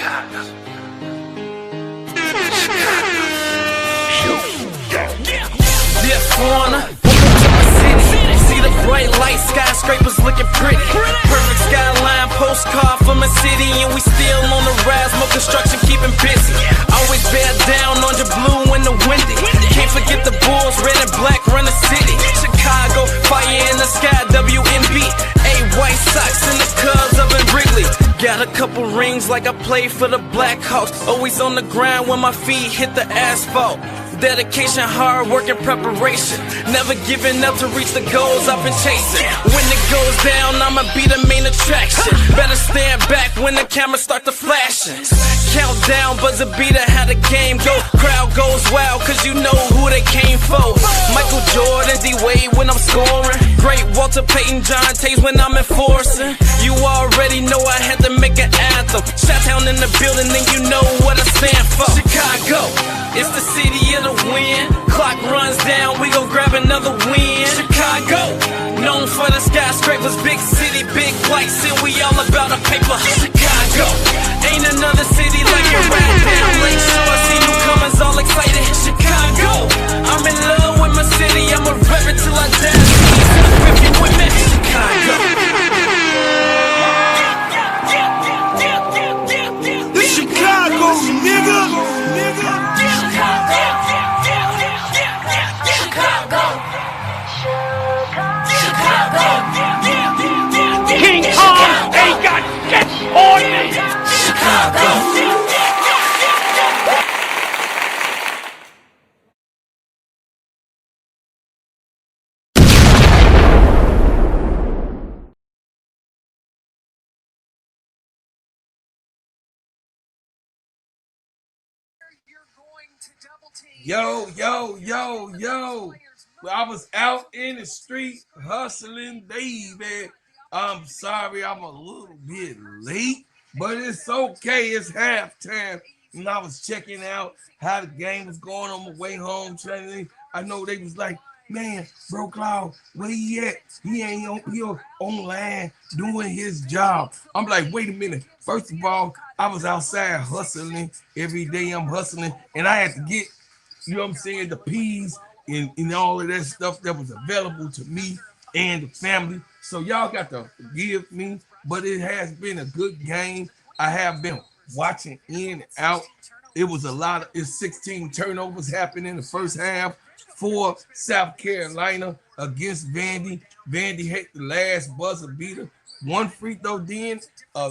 Dear foreigner, welcome to my city. See the bright light, skyscrapers looking pretty. Perfect skyline, postcard from a city, and we still on the rise, more construction keeping busy. Always bear down on your blue in the windy. Can't forget the Bulls, red and black run the city. Chicago, fire in the sky, WNB. White Sox and the Cubs up in Wrigley. Got a couple rings like I played for the Blackhawks. Always on the ground when my feet hit the asphalt. Dedication, hard work, and preparation. Never giving up to reach the goals I've been chasing. When it goes down, I'ma be the main attraction. Better stand back when the cameras start to flashing. Countdown, buzzer beater, how the game go. Crowd goes wild, cause you know who they came for. Michael Jordan, D-Wade when I'm scoring. Great Walter Payton, John Tays when I'm enforcing. You already know I had to make an anthem. Shot-town in the building, and you know what I stand for. Chicago, it's the city of the win. Clock runs down, we gon' grab another win. Chicago, known for the skyscrapers, big city, big lights, and we all about a paper. Chicago, ain't another city like it right down Lake Shore. See newcomers all excited. Chicago, I'm in love with my city. I'ma rep it till I die. If you with me, Chicago. This Chicago, nigga. King Kong ain't got shit on me. Chicago. Yo. Well, I was out in the street hustling, baby. I'm sorry I'm a little bit late, but it's okay. It's halftime. And I was checking out how the game was going on my way home. I know they was like, man, Bro Cloud, where he at? He ain't on here online doing his job. I'm like, wait a minute. First of all, I was outside hustling. Every day I'm hustling. And I had to get, you know what I'm saying, the peas and all of that stuff that was available to me and the family. So y'all got to forgive me, but it has been a good game. I have been watching in and out. It was it's 16 turnovers happening in the first half for South Carolina against Vandy. Vandy hit the last buzzer beater. One free throw, then a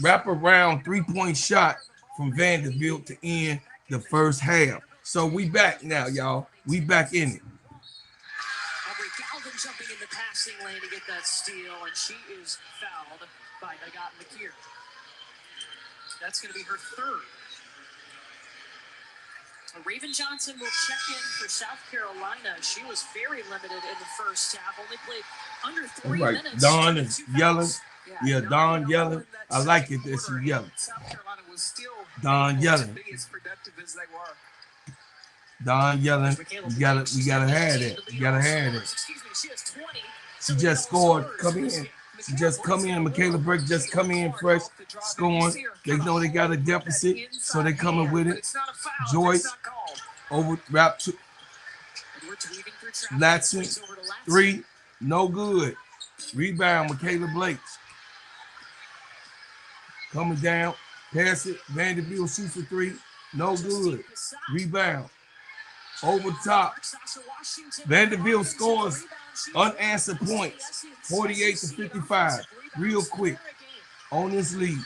wraparound 3-point shot from Vanderbilt to end the first half. So we back now, y'all. We back in it. Jumping in the passing lane to get that steal, and she is fouled by McKeer. That's going to be her third. Raven Johnson will check in for South Carolina. She was very limited in the first half, only played under 3 minutes. Dawn is yelling. Yeah, Dawn yelling. I like it that she's yelling. South Carolina was still Dawn yelling. as productive as they were. Dawn yelling. We gotta have it. We gotta have it. She just scored. Come in. She just come in. Michaela Burke just come in fresh, scoring. They know they got a deficit, so they coming with it. Joyce over wrap two. Latson 3, no good. Rebound, Michaela Blake. Coming down, pass it. Vanderbilt shoots a 3, no good. Rebound. Over top. Vanderbilt scores unanswered points, 48-55, real quick on this lead.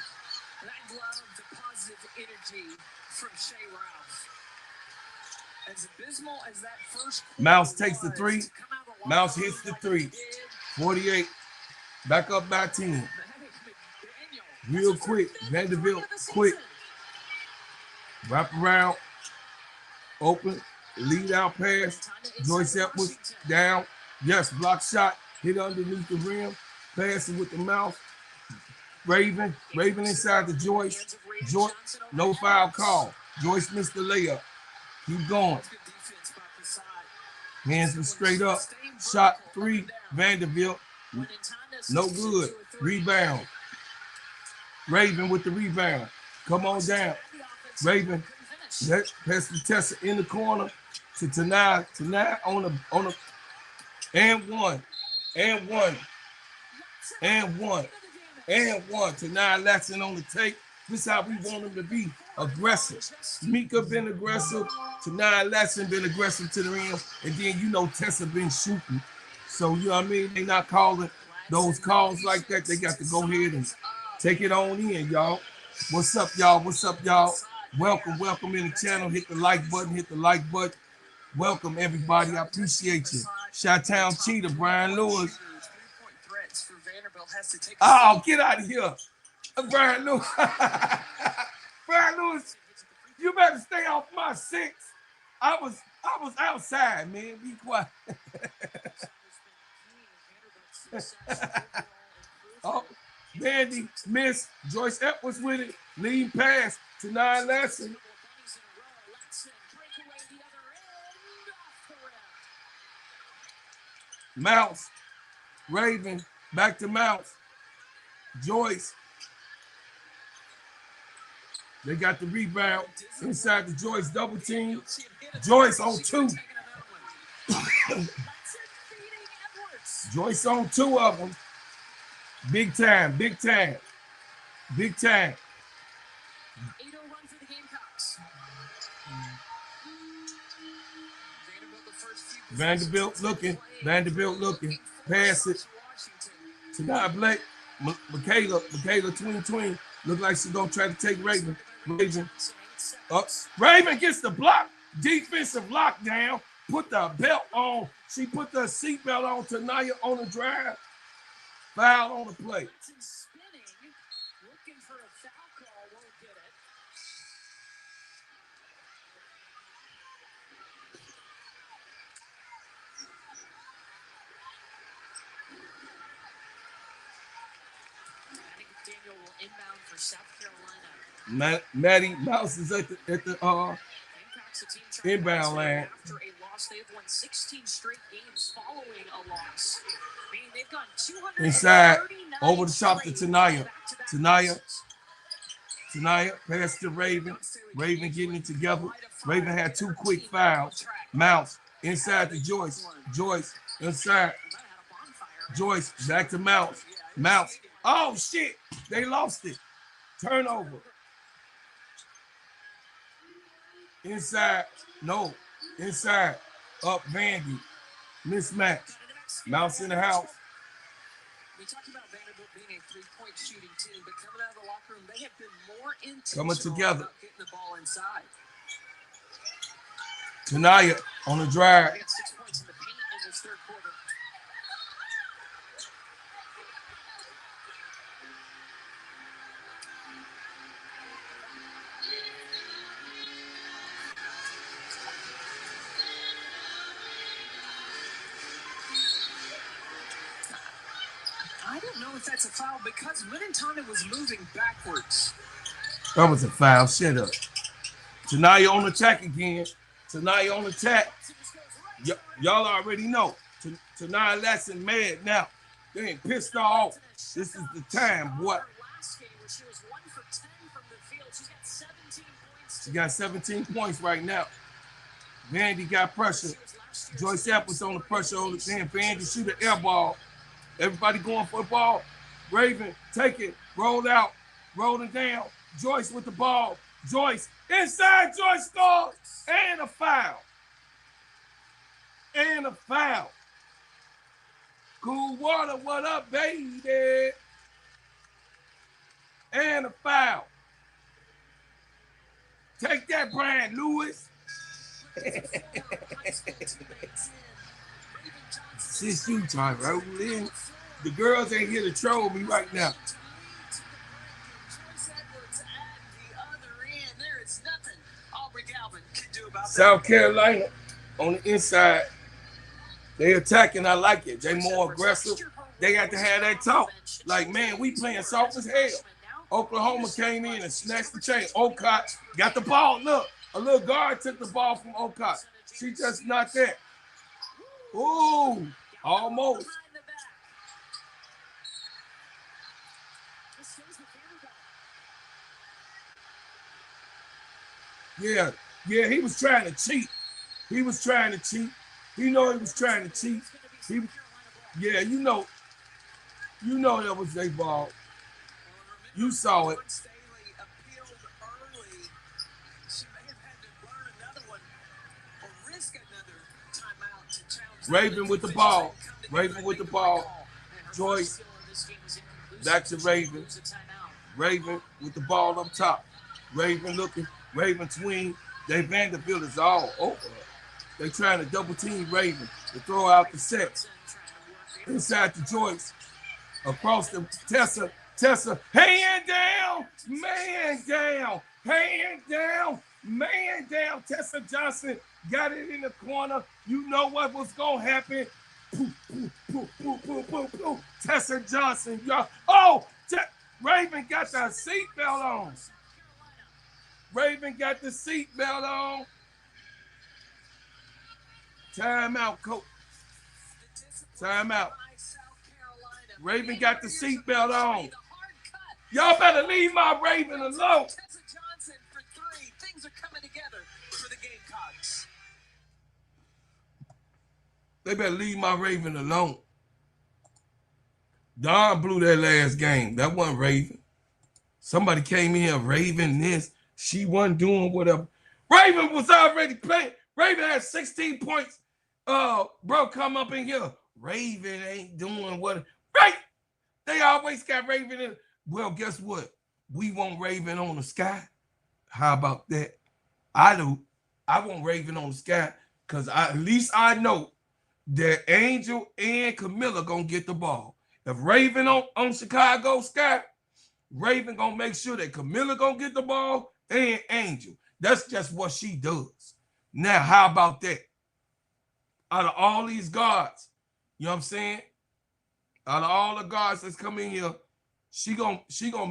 Mouse takes the 3. Mouse hits the 3. 48. Back up by 10. Real quick. Vanderbilt quick. Wrap around. Open. Lead out pass. Joyce Edwards down. Yes, block shot. Hit underneath the rim. Pass it with the mouth. Raven inside the Joyce. No foul call. Joyce missed the layup. Keep going. Hands were straight up. Shot 3. Vanderbilt. No good. Rebound. Raven with the rebound. Come on down. Raven, pass the Tessa in the corner to Tanai. Tanai on the and one. Tanai Latson on the tape. This is how we want him to be. Aggressive. Mika been aggressive. Tanai Latson been aggressive to the rim. And then you know Tessa been shooting. So you know what I mean? They not calling those calls like that. They got to go ahead and take it on in, y'all. What's up, y'all? Welcome in the channel. Hit the like button. Welcome, everybody. I appreciate you. Chi-Town Cheetah, Brian Lewis. Oh, get out of here. Brian Lewis. Brian Lewis, you better stay off my six. I was outside, man. Be quiet. Oh, Vandy missed. Joyce Edwards with it. Lead pass to Tanai Latson. Mouse. Raven. Back to Mouse. Joyce. They got the rebound inside the Joyce double team. Joyce on 2. Joyce on 2 of them. Big time. 8-0 run for the Gamecocks. Vanderbilt looking. Pass it. Tonight Blake. Michaela tween. Look like she's gonna try to take Raven. Raven gets the block. Defensive lockdown. Put the belt on. She put the seatbelt on. Tanaya on the drive. Foul on the play. Daniel will inbound for South Carolina. Maddie Mouse is at the inbound line. After a loss, they have won 16 straight games following a loss. I mean, they've gone 200 inside over the top to Tanaya. Tanaya pass to Raven. Raven getting it together. Raven had 2 quick fouls. Mouse inside to Joyce. Joyce inside. Joyce back to Mouse. Mouse. Oh shit! They lost it. Turnover. Inside. No. Inside. Up Vandy. Mismatch. Mouse in the house. We talked about Vanderbilt being a 3-point shooting team, but coming out of the locker room, they have been more intentional coming together. about getting the ball inside. Tanaya on the drive. They got 6 points in the paint in this third quarter. I don't know if that's a foul because Minintana was moving backwards. That was a foul. Shut up. Tanaya on attack again. Tanaya on attack. Y'all already know. Tanaya Latson mad now. They ain't pissed off. This is the time, boy. She got 17 points right now. Vandy got pressure. Joyce Edwards on the pressure all the time. Vandy shoot an air ball. Everybody going for the ball. Raven, take it. Roll out. Roll it down. Joyce with the ball. Joyce. Inside. Joyce scores. And a foul. Cool water. What up, baby? And a foul. Take that, Brian Lewis. Since you trying to roll in, the girls ain't here to troll me right now. South Carolina on the inside. They attacking. I like it. They more aggressive. They got to have that talk. Like, man, we playing soft as hell. Oklahoma came in and snatched the chain. Ocott got the ball. Look, a little guard took the ball from Ocott. She just not there. Ooh, almost. Yeah, he was trying to cheat. He was trying to cheat. He know he was trying to cheat. Yeah, you know that was their ball. You saw it. Raven with the ball. Raven with the ball. Joyce. Back to Raven. Raven with the ball up top. Raven looking. Raven tween. They Vanderbilt is all over. They trying to double team Raven to throw out the set. Inside to Joyce. Across the Tessa. Tessa. Hand down. Man down. Hand down. Man down. Tessa Johnson got it in the corner. You know what was going to happen. Poof, poof, poof, poof, poof, poof, poof. Tessa Johnson. Y'all. Oh, Raven got the seatbelt on. Raven got the seatbelt on. Timeout, coach. Timeout. Raven got the seatbelt on. Y'all better leave my Raven alone. Tessa Johnson for three. Things are coming together for the Gamecocks. They better leave my Raven alone. Don blew that last game. That wasn't Raven. Somebody came in here, Raven this. She wasn't doing whatever. Raven was already playing. Raven had 16 points. Bro, come up in here. Raven ain't doing what. Right. They always got Raven in. Well, guess what? We want Raven on the sky. How about that? I do. I want Raven on the sky because at least I know that Angel and Camilla gonna get the ball. If Raven on Chicago Sky, Raven gonna make sure that Camilla gonna get the ball and Angel. That's just what she does. Now, how about that? Out of all these guards, you know what I'm saying? Out of all the guards that's coming here, she gonna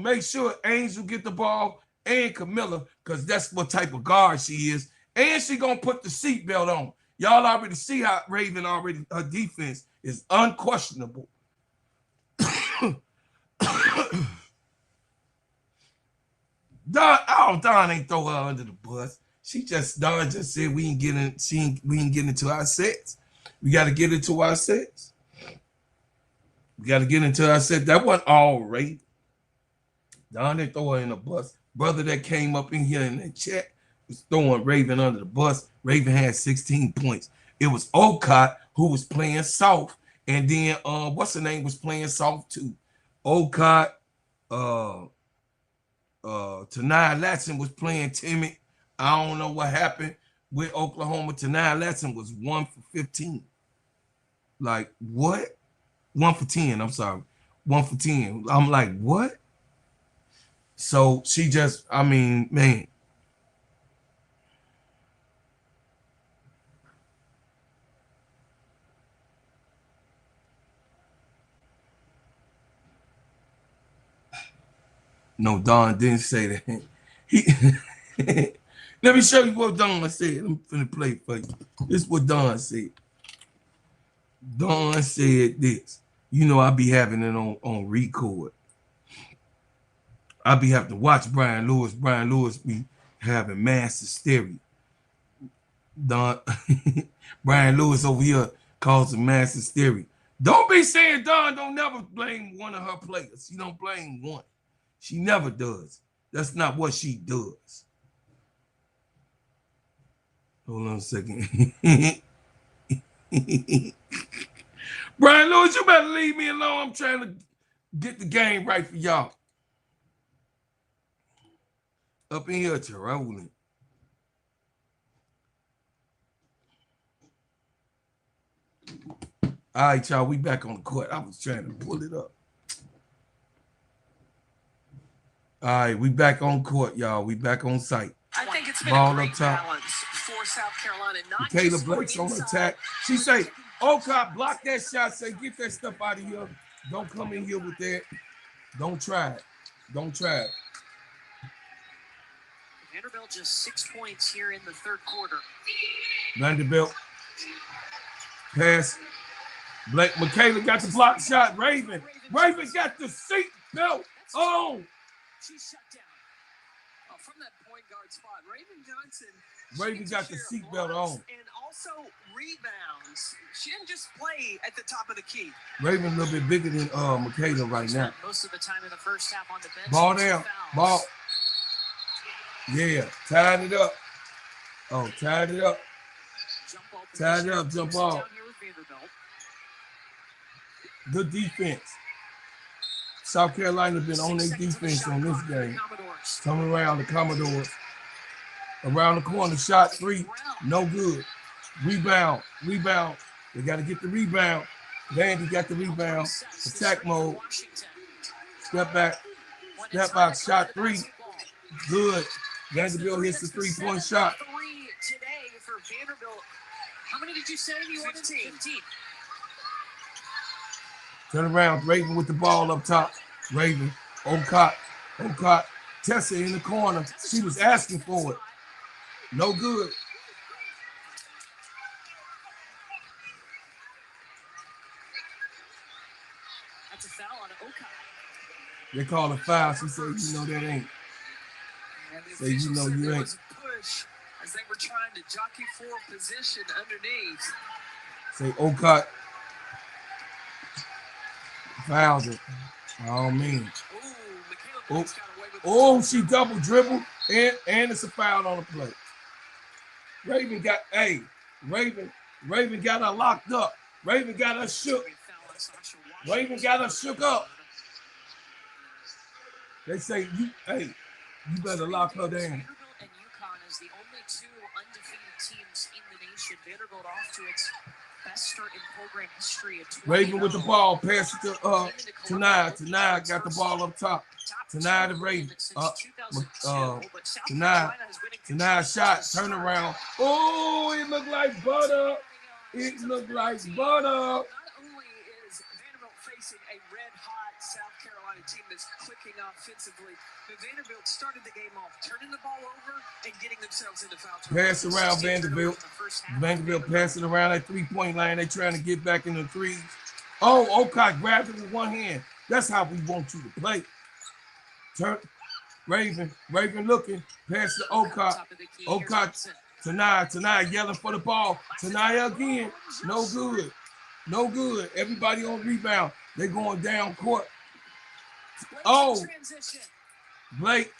make sure Angel get the ball and Camilla, because that's what type of guard she is. And she gonna put the seatbelt on. Y'all already see how Raven already, her defense is unquestionable. Don ain't throw her under the bus. Don just said we ain't getting into our sets. We got to get into our sets. We got to get into our set. That wasn't all Raven. Don didn't throw her in the bus. Brother that came up in here in the chat was throwing Raven under the bus. Raven had 16 points. It was Olcott who was playing soft, and then what's the name was playing soft too. Olcott, Tanai Latson was playing timid. I don't know what happened with Oklahoma. Tanai Latson was 1 for 15. Like, what? 1 for 10, I'm sorry. 1 for 10. I'm like, what? So she just, I mean, man. No, Don didn't say that. Let me show you what Don said. I'm finna play for you. This is what Don said. Don said this. You know I be having it on record. I be having to watch Brian Lewis. Brian Lewis be having mass hysteria. Don, Brian Lewis over here causing mass hysteria. Don't be saying Don don't never blame one of her players. She don't blame one. She never does. That's not what she does. Hold on a second. Brian Lewis, you better leave me alone. I'm trying to get the game right for y'all. Up in here, trolling. All right, y'all, we back on the court. I was trying to pull it up. All right, we back on court, y'all. We back on site. I think it's been Ball a great up top. balance for South Carolina. Not Taylor just Blake's on inside. attack. She say, Olcott, block that shot. Say, get that stuff out of here. Don't come in here with that. Don't try it. Don't try it. Vanderbilt just 6 points here in the third quarter. Vanderbilt. Pass. Blake Michaela got the block shot. Raven got the seat belt on. She's shut down. from that point guard spot. Raven Johnson. Raven got the seatbelt on. And also rebounds. She didn't just play at the top of the key. Raven a little bit bigger than Makeda right now. Most of the time in the first half on the bench. Ball down. Ball. Yeah. Tied it up. Oh, tied it up. Tied it up. Jump off. Good defense. South Carolina been on their defense on this game. Coming around the Comodors. Around the corner, shot 3, no good. Rebound. They got to get the rebound. Vandy got the rebound. Attack mode. Step back, shot 3, good. Vanderbilt hits the 3-point shot. Today for Vanderbilt. How many did you say you wanted? 15. Turn around, Raven with the ball up top. Raven, Ocott. Tessa in the corner. She was asking for it. No good. That's a foul on Ocott. They call a foul. She said, you know that ain't. Say, you know you ain't. Push as they were trying to jockey for position underneath. Say Ocott fouled it. Oh, man. Oh, she double dribble, and it's a foul on the play. Raven got her locked up. Raven got her shook. Up. They say, you better lock her down. Vanderbilt and UConn is the only 2 undefeated teams in the nation. Vanderbilt off to its best start in program history at 20. Raven with the ball, pass it to Tanaya. Tanaya got the ball up top. Tanaya to Raven. Tanaya shot, turn around. Oh, it looked like butter. Not only is Vanderbilt facing a red-hot South Carolina team that's clicking offensively, but Vanderbilt started the game off turning the ball over and getting themselves into foul trouble. Pass around Vanderbilt. Vanderbilt passing around that 3-point line. They trying to get back in the threes. Oh, Ocott grabbed it with one hand. That's how we want you to play. Turn. Raven looking. Pass to Ocott. Ocott. Tanaya yelling for the ball. Tanaya again. No good. Everybody on rebound. They going down court. Oh. Blake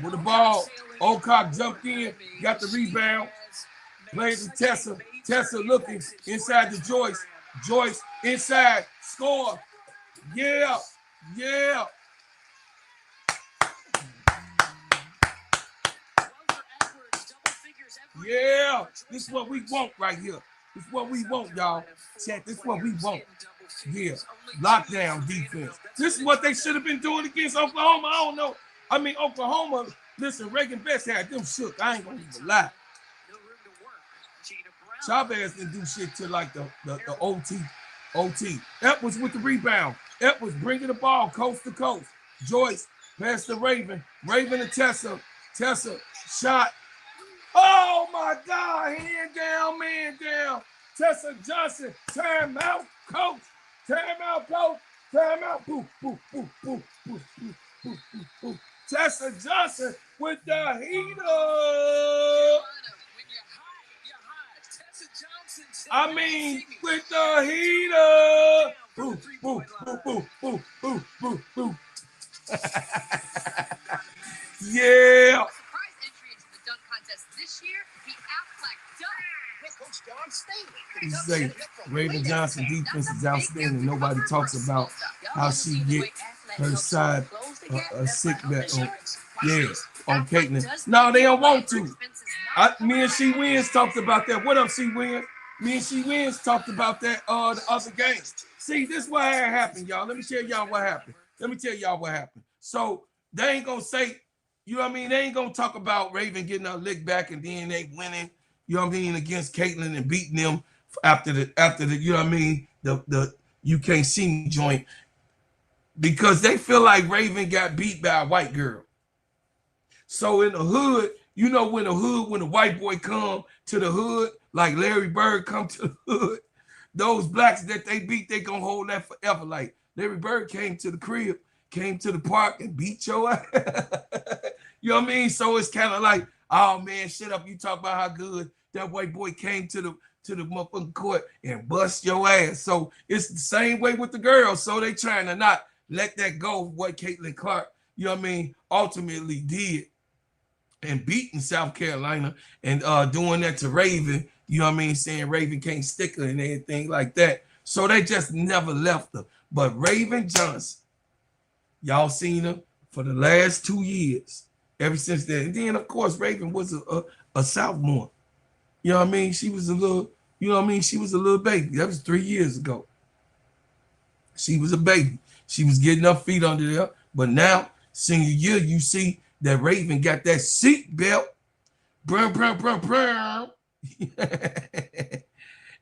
with the ball. Ocott jumped in. Got the rebound. Played to Tessa. Tessa looking inside to Joyce. Joyce inside. Score. Yeah. Yeah, this is what we want right here. This is what we want, y'all. Chat, this is what we want. Yeah, lockdown defense. This is what they should have been doing against Oklahoma. I don't know. I mean, Oklahoma, listen, Reagan Best had them shook. I ain't gonna even lie. Chavez didn't do shit to like the OT. Edwards with the rebound. Edwards bringing the ball coast to coast. Joyce, pass to Raven. Raven to Tessa. Tessa, shot. Oh my God, hand down, man down. Tessa Johnson, time out, coach. Time out. Boo. Tessa Johnson with the heater. I mean, with the heater. Boo. Yeah. This year, the Aflac He say Raven Johnson defense is outstanding. Nobody talks about how she get her side a sick bet on Caitlin. No, they don't want to. Me and She Wins talked about that. What up, She Wins? Me and She Wins talked about that the other game. See, this is what happened, y'all. Let me tell y'all what happened. So they ain't gonna say, you know what I mean? They ain't gonna talk about Raven getting a lick back and then they winning, you know what I mean, against Caitlin and beating them after the, you know what I mean, the you can't see me joint, because they feel like Raven got beat by a white girl. So in the hood, you know, when the white boy come to the hood, like Larry Bird come to the hood, those blacks that they beat, they gonna hold that forever. Like Larry Bird came to the crib, came to the park and beat your ass. You know what I mean? So it's kind of like, oh man, shut up. You talk about how good that white boy came to the motherfucking court and bust your ass. So it's the same way with the girls. So they trying to not let that go of what Caitlin Clark, you know what I mean, ultimately did and beating South Carolina and doing that to Raven, you know what I mean, saying Raven can't stick her and anything like that. So they just never left her. But Raven Johnson, y'all seen her for the last 2 years, ever since then. And then, of course, Raven was a sophomore. You know what I mean? She was a little, you know what I mean? She was a little baby. That was 3 years ago. She was a baby. She was getting her feet under there. But now, senior year, you see that Raven got that seat belt. Brown.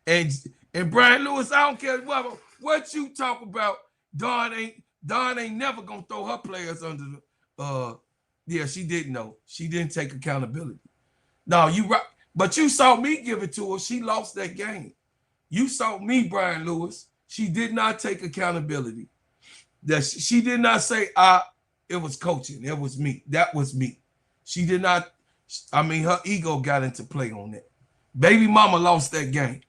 and Brian Lewis, I don't care what you talk about. Dawn ain't never gonna throw her players under the yeah, she didn't know. She didn't take accountability. No, you right. But you saw me give it to her. She lost that game. You saw me, Brian Lewis. She did not take accountability. That she did not say, it was coaching. It was me. That was me. She did not. I mean, her ego got into play on that. Baby mama lost that game.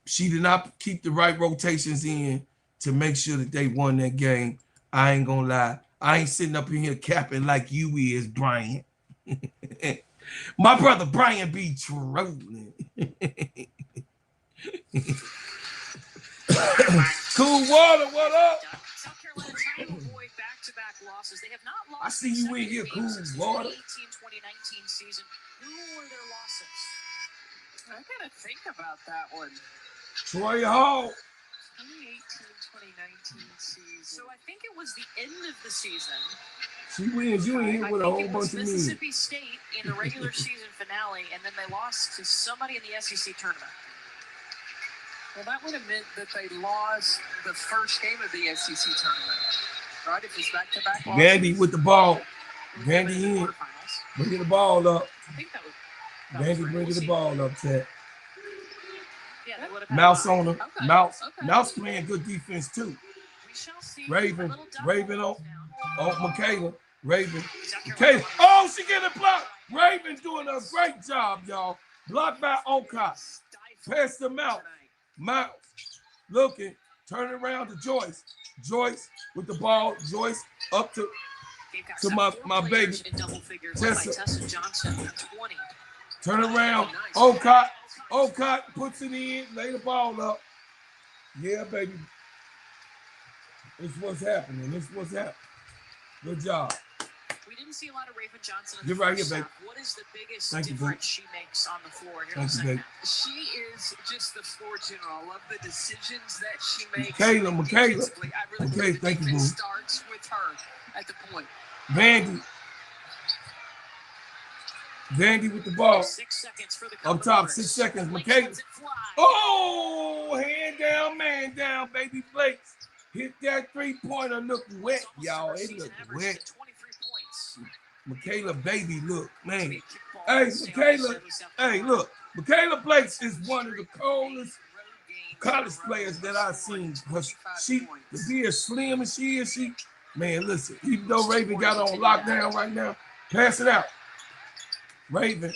She did not keep the right rotations in to make sure that they won that game. I ain't gonna lie. I ain't sitting up in here capping like you is, Brian. My brother Brian be trolling. Cool Water, what up? South Carolina trying to avoid back-to-back losses. They have not lost. I see you in here, Cool Water. 2018-2019 season. Who were their losses? I gotta think about that one. Troy Hall. 2018-2019 season. So I think it was the end of the season. She wins. You in here with a whole bunch of Mississippi State in the regular season finale, and then they lost to somebody in the SEC tournament. Well, that would have meant that they lost the first game of the SEC tournament, right? If it's back-to-back losses. Vandy with the ball. Vandy in. Bringing the ball up. I think that was Vandy bringing the ball up, Ted. Yeah, they would have had Mouse on her. Okay. Mouse playing good defense too. We shall see. Raven on Michaela. Raven. Michaela. Oh, she getting a block. Raven's doing a great job, y'all. Blocked by Okot. Pass the Mouse. Mouse looking. Turn around to Joyce. Joyce with the ball. Joyce up to my baby. Tessa Johnson, 20. Turn around. Okot puts it in. Lay the ball up. Yeah, baby. It's what's happening. Good job. We didn't see a lot of Raven Johnson. You're right here, baby. What is the biggest difference she makes on the floor here? Thank you, baby. She is just the floor general. I love the decisions that she makes. Michaela. I really Okay, thank you, boo. It starts with her at the point. Vandy with the ball. 6 seconds for the Up top, 6 seconds. Michaela. Oh, hand down, man down, baby Flakes. Hit that three-pointer. Look wet, y'all. It look wet. Michaela, baby, look, man. Hey, Michaela. Hey, look. Michaela Blakes is one of the coldest college players that I've seen. She, to be as slim as she is, man, listen. Even though Raven got on lockdown right now, pass it out. Raven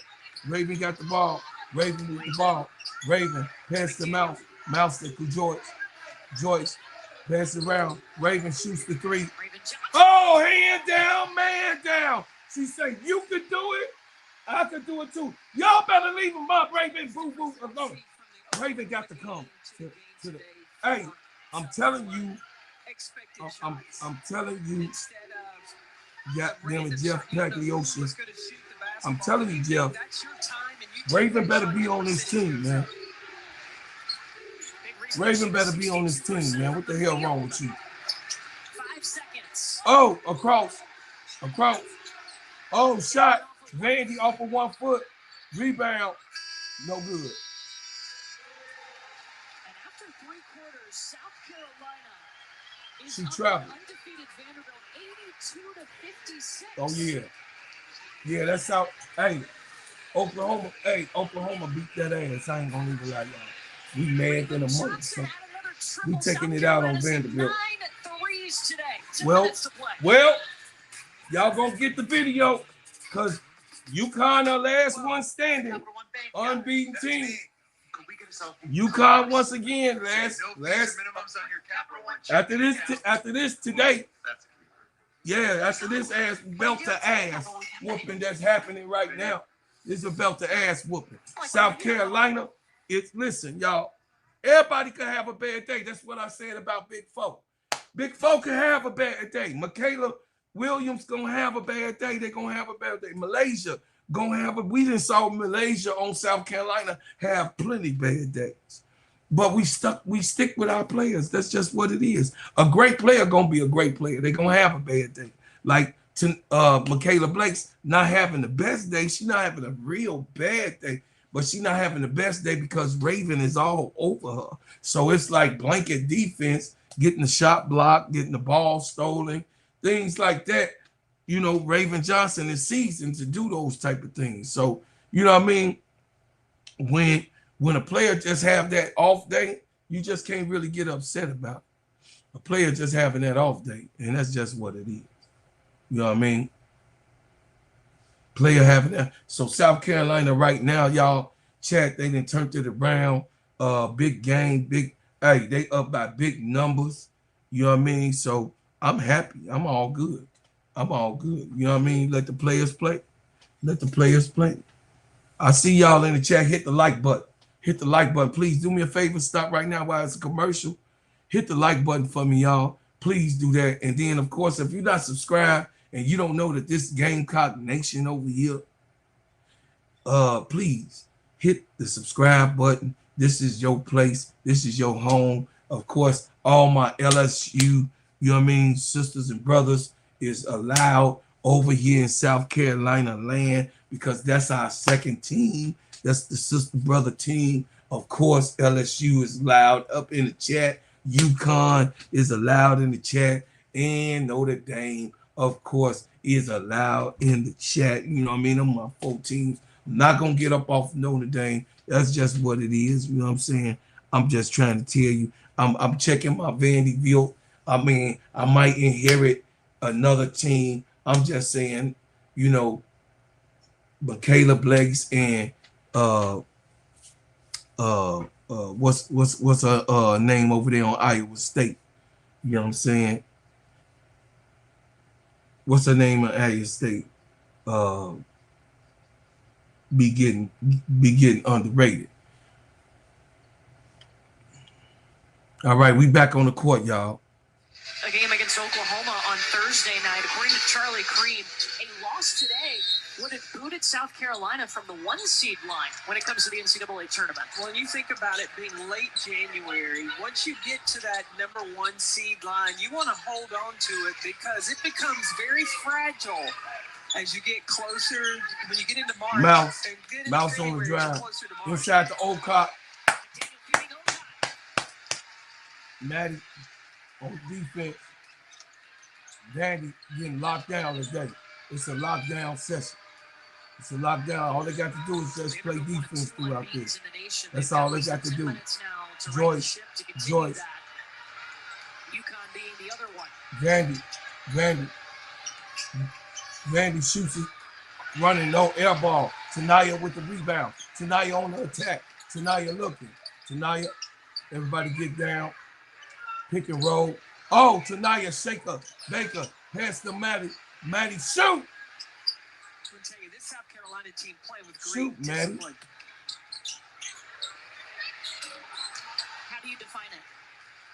got the ball. Raven with the ball. Raven pass the Mouse. Mouse to Joyce. Pass it around. Raven shoots the three. Oh, hand down, man down. She said, you could do it. I could do it too. Y'all better leave him up. Raven, boo alone. Raven got to come to the. Hey, I'm telling you. I'm telling you. Goddamn it, Jeff Pagliosha. I'm telling you, Jeff. Raven better be on this team, man. Raven better be on this team, man. What the hell wrong with you? 5 seconds. Oh, across. Oh, shot. Vandy off of 1 foot. Rebound. No good. And after 3 quarters, South Carolina is undefeated Vanderbilt 82-56. Oh, yeah. Yeah, that's how. Hey, Oklahoma beat that ass. I ain't gonna leave it like y'all. We mad than a month. So we taking it out on Vanderbilt. 9 threes today. Well, Y'all gonna get the video because UConn are last one standing, unbeaten team. UConn once again last after this today. Yeah, after this ass belt to ass whooping that's happening right now. This is a belt to ass whooping. South Carolina, listen, y'all. Everybody can have a bad day. That's what I said about Big Four. Big Four can have a bad day. Michaela Williams gonna have a bad day. They're gonna have a bad day. Malaysia gonna have we didn't saw Malaysia on South Carolina have plenty bad days. But we stick with our players. That's just what it is. A great player gonna be a great player. They're gonna have a bad day. Like Michaela Blake's not having the best day. She's not having a real bad day, but she's not having the best day because Raven is all over her. So it's like blanket defense, getting the shot blocked, getting the ball stolen, things like that. You know, Raven Johnson is seasoned to do those type of things. So, you know what I mean? When a player just have that off day, you just can't really get upset about it. A player just having that off day, and that's just what it is. You know what I mean? Player having that. So South Carolina right now, y'all, chat, they done turned it around. Big game, hey, they up by big numbers. You know what I mean? So I'm happy. I'm all good. I'm all good. You know what I mean? Let the players play. Let the players play. I see y'all in the chat. Hit the like button. Hit the like button. Please do me a favor. Stop right now while it's a commercial. Hit the like button for me, y'all. Please do that. And then, of course, if you're not subscribed and you don't know that this Gamecock Nation over here, please hit the subscribe button. This is your place. This is your home. Of course, all my LSU, you know what I mean, sisters and brothers is allowed over here in South Carolina land because that's our second team. That's the sister brother team. Of course, LSU is allowed up in the chat. UConn is allowed in the chat. And Notre Dame, of course, is allowed in the chat. You know what I mean? I'm my 4 teams. I'm not going to get up off Notre Dame. That's just what it is. You know what I'm saying? I'm just trying to tell you. I'm checking my Vanderbilt. I mean, I might inherit another team. I'm just saying, you know, Michaela Blake's and what's her name over there on Iowa State? You know what I'm saying? What's her name on Iowa State? Be getting underrated. All right, we back on the court, y'all. A game against Oklahoma on Thursday night. According to Charlie Creed, a loss today would have booted South Carolina from the 1 seed line when it comes to the NCAA tournament. Well, when you think about it being late January, once you get to that number 1 seed line, you want to hold on to it because it becomes very fragile as you get closer, when you get into March. Mouse on the drive. Inside the old cop. Maddie on defense. Dandy getting locked down today. It's a lockdown session. It's a lockdown. All they got to do is just play defense throughout this. That's all they got to do. Joyce. Vandy shoots it. Running no air ball. Tanaya with the rebound. Tanaya on the attack. Tanaya looking. Tanaya, everybody get down. Pick and roll. Oh, Tanaya, Shaker, Baker, pass to Maddie. Maddie, shoot! I'm going to tell you, this South Carolina team playing with great discipline. How do you define it?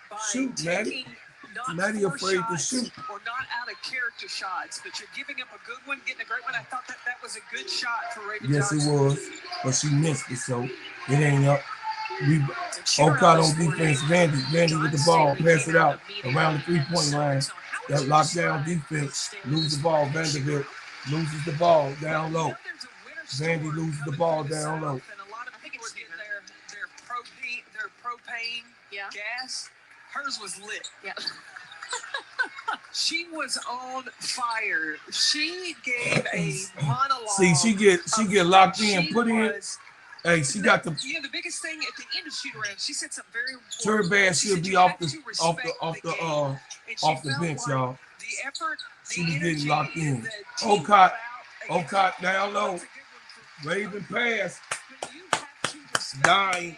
By Shoot, Maddie. Maddie afraid to shoot. Or not out of character shots, but you're giving up a good one, getting a great one. I thought that was a good shot for Raven Johnson. Yes, it was, but she missed it, so it ain't up. Oakott on defense, Vandy with the ball, pass it out around the 3-point line. That lockdown defense, lose the ball. Vanderbilt loses the ball down low. Vandy loses the ball down low. And a lot of people were getting their propane gas. Hers was lit. Yeah. She was on fire. She gave a monologue. See, she get locked in, put in. Hey, she got the. Yeah, the biggest thing at the end of shoot around, she said something very important. Turban should be off the bench, y'all. The effort She was getting locked in. Ocott down low. Raven pass. Dying.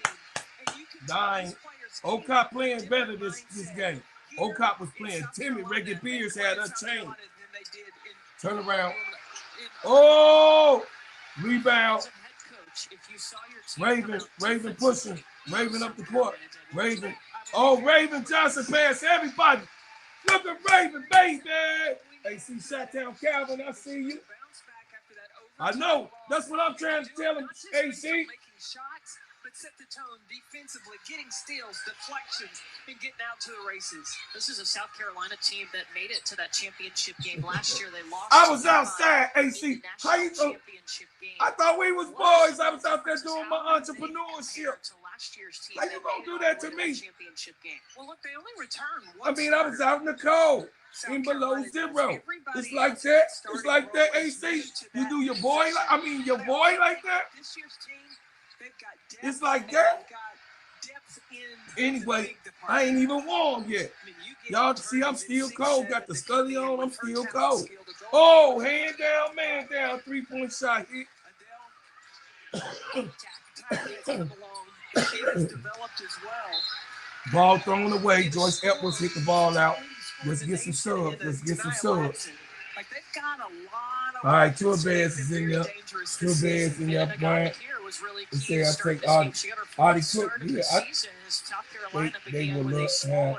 Ocott playing better this game. Ocott was playing timid. Reggie Beers had a chain. Turn around. Oh! Rebound. Raven pushing. Raven up the court. Raven. Oh, Raven Johnson pass everybody. Look at Raven, baby. AC Shottown Calvin, I see you. I know. That's what I'm trying to tell him, AC. But set the tone defensively, getting steals, deflections, and getting out to the races. This is a South Carolina team that made it to that championship game last year. They lost. I was outside, AC. How you go? I thought we was boys. I was out there doing my entrepreneurship. How you gonna do that to me? Well, look, they only returned I mean, I was out in the cold, in below zero. It's like that. It's like that, AC. You do your boy like, your boy like that. This year's team. It's like that. Anyway, I ain't even warm yet. Y'all see I'm still cold. Got the study on. I'm still cold. Oh, hand down, man down. 3-point shot hit. Ball thrown away. Joyce Edwards hit the ball out. Let's get some subs. All right, Tour Bears is in there. Tour Bears in there, Brian. Let's say I take Audie Cook. Yeah, they will look have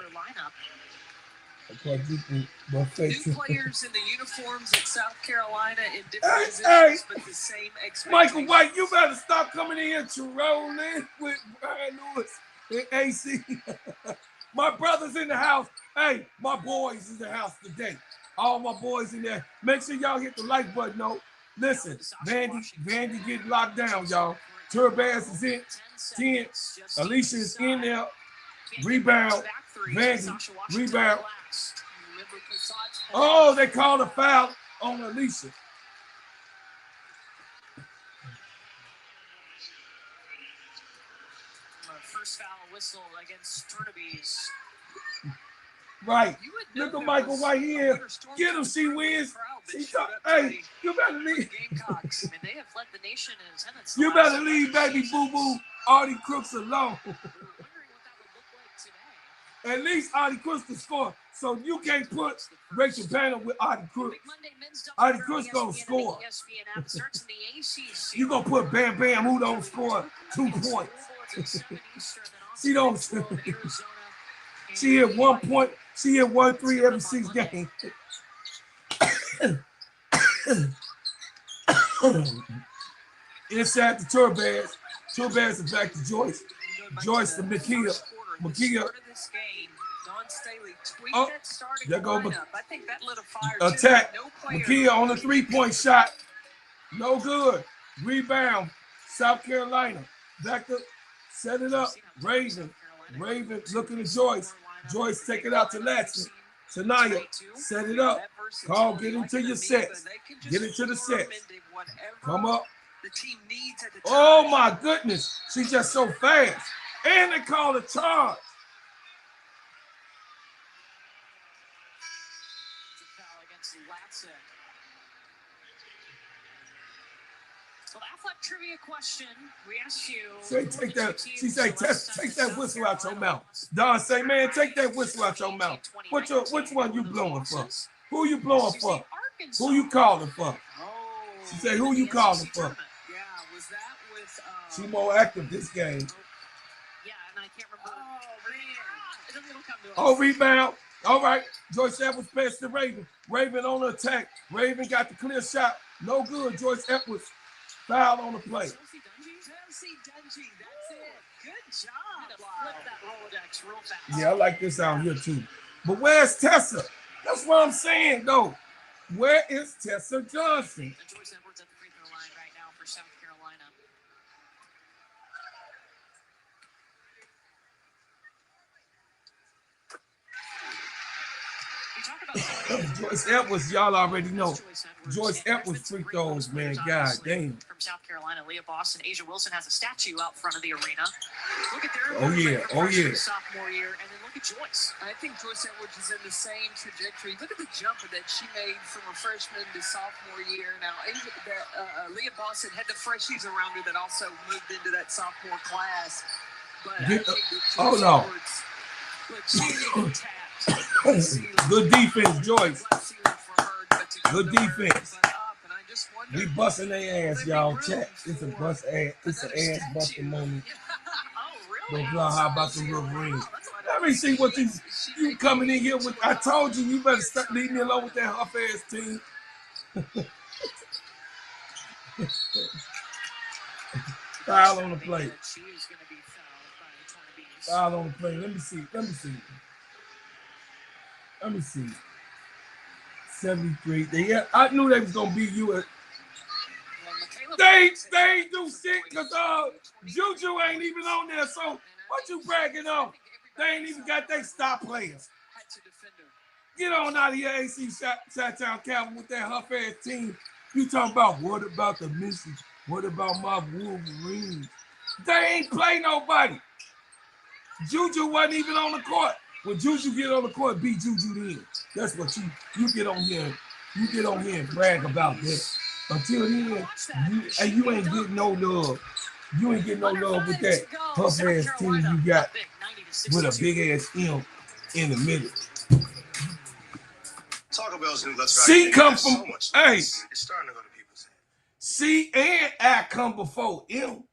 a quadruple buffet. New players in the uniforms at South Carolina in different positions, but the same expectations. Michael White, you better stop coming in here trolling with Brian Lewis and AC. My brother's in the house. Hey, my boys in the house today. All my boys in there. Make sure y'all hit the like button, though. Listen, Vandy get locked down, y'all. Turbaz is in 10. Alicia is in there. Rebound. Vandy. Rebound. Oh, they called a foul on Alicia. First foul whistle against Turnaby's. Right. Look at Michael White here. Get him, she wins. Hey, you better leave. Gamecocks. I mean, they have led the nation in attendance. You better leave, baby boo-boo, Audie Crooks alone. At least Audie Crooks can score, so you can't put Rachel Banner with Audie Crooks. Audie Crooks gonna score. You gonna put Bam Bam who don't score 2 points. She don't. She hit 1 point. She hit 1-3 every 6 games. Inside the Turbaz. Turbaz is back to Joyce. Joyce to Makia. Makia. Oh, there go attack. Makia on the 3-point shot. No good. Rebound. South Carolina. Back to set it up. Raven looking at Joyce. Joyce take it out to Latson. Sanaya, set it up. Call, get into your sets. Get into the sets. Come up. Oh my goodness. She's just so fast. And they call a charge. So athletic trivia question. We asked you. Say take that. She say take that whistle out your mouth. Don say, man, take that whistle out your mouth. Which one you blowing for? Who you blowing for? Who you calling for? She say, who you calling for? Yeah, was that with she more active this game. Yeah, and I can't remember. Oh, rebound. All right. Joyce Edwards passed to Raven. Raven on the attack. Raven got the clear shot. No good. Joyce Edwards. Foul on the play. Chelsea Dungy, that's it. Good job. Flip that Rolodex real fast. Yeah, I like this out here too. But where's Tessa? That's what I'm saying, though. Where is Tessa Johnson? And Joyce Edwards at the free throw line right now for South Carolina. Joyce Edwards, y'all already know. Joyce Edwards free throws, man. God damn. From South Carolina, Leah Boston, Asia Wilson has a statue out front of the arena. Look at their Oh yeah. sophomore year, and then look look at Joyce. I think Joyce Edwards is in the same trajectory. Look at the jump that she made from her freshman to sophomore year. Now, Leah Boston had the freshies around her that also moved into that sophomore class. But I think that Joyce Edwards, look, she even tapped. Good defense, Joyce. Good defense. We busting their ass, y'all. Chat. It's a bust ass. It's an ass busting moment. Don't know how about the Wolverines. Let me see what you coming in here with. I told you better stop leaving me alone with that huff ass team. Foul on the plate. Foul on the plate. Let me see. 73. I knew they was gonna beat you. They ain't do shit because Juju ain't even on there. So what you bragging on? They ain't even got their star players. Get on out of here, AC Chi-Town Calvin with that huff ass team. You talking about what about the Missy? What about my Wolverines? They ain't play nobody. Juju wasn't even on the court. When Juju get on the court, beat Juju then. That's what you get on here. You get on here and brag about that. Until then, you ain't getting no love. You ain't getting no love with that tough ass team you got with a big ass M in the middle. Taco Bell's new Let's C come from hey. It's starting to go to people's head. C and I come before M.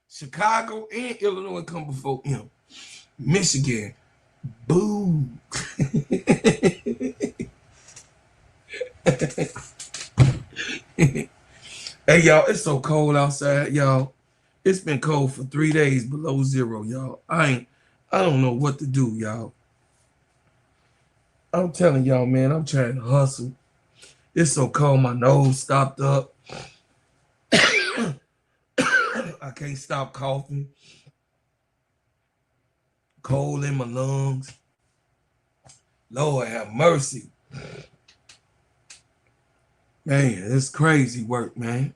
Chicago and Illinois come before M. Michigan, boo. Hey y'all, it's so cold outside, y'all. It's been cold for 3 days below zero, y'all. I don't know what to do, y'all. I'm telling y'all, man, I'm trying to hustle. It's so cold, my nose stopped up. I can't stop coughing. Cold in my lungs. Lord have mercy. Man, it's crazy work, man.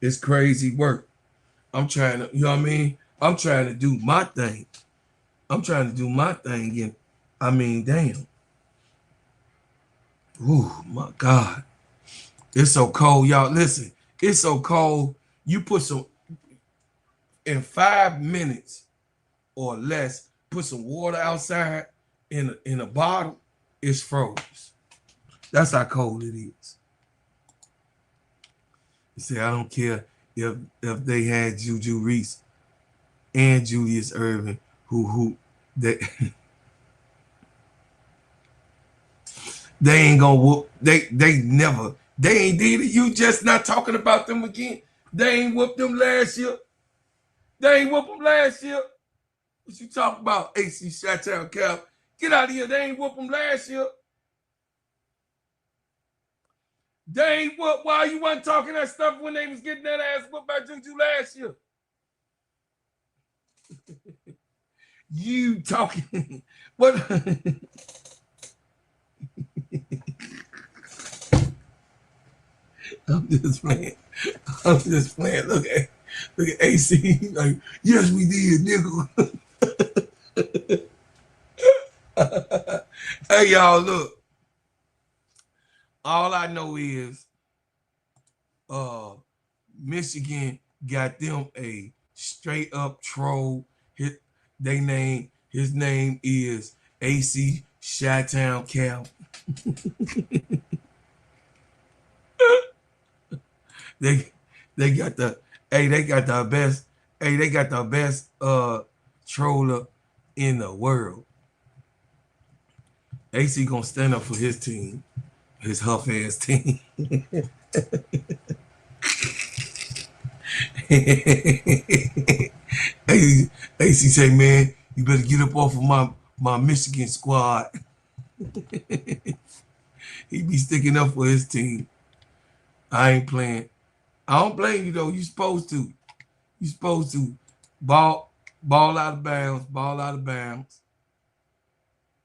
It's crazy work. I'm trying to, you know what I mean? I'm trying to do my thing. And I mean, damn. Ooh, my God. It's so cold, y'all. Listen, it's so cold. You put some, in 5 minutes or less, put some water outside in a bottle, it's froze. That's how cold it is. You see, I don't care if they had Juju Reese and Julius Erving, who they ain't gonna whoop. They ain't did it. You just not talking about them again. They ain't whooped them last year. What you talking about, AC Chi-Town Cal? Get out of here. They ain't whooped them last year. They ain't whooped. Why you wasn't talking that stuff when they was getting that ass whooped by Juju last year? You talking what? I'm just playing. Look at AC. Like, yes, we did, nigga. Hey, y'all, look. All I know is Michigan got them a straight up troll. His name is AC Chi-Town Cal. They got the best troller in the world. AC gonna stand up for his team, his huff ass team. AC say, man, you better get up off of my Michigan squad. He be sticking up for his team. I ain't playing. I don't blame you though. You supposed to. Ball out of bounds.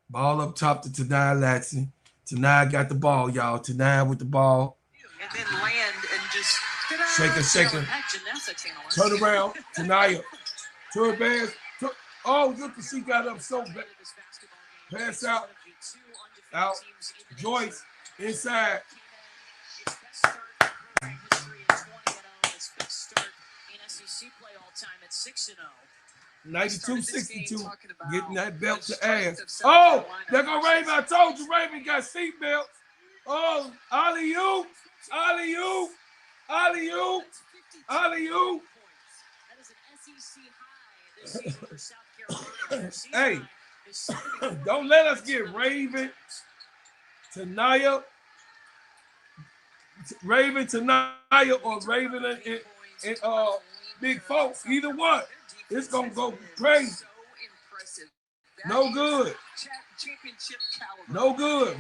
Ball up top to Tanai Latson. Tanai got the ball, y'all. Tanai with the ball. And then land and just shake her. Turn around. Tanai. Turn pass. Oh, look, she got up so bad. Pass out. Out. Joyce inside. 92-62, getting that belt to ass. Oh, there go Raven. I told you Raven got seat belts. Oh, alley-oop, alley-oop, alley-oop, alley-oop. Hey, don't let us get Raven to Naya, or Raven and Big Folks. Either one. It's going to go crazy. No good. No good.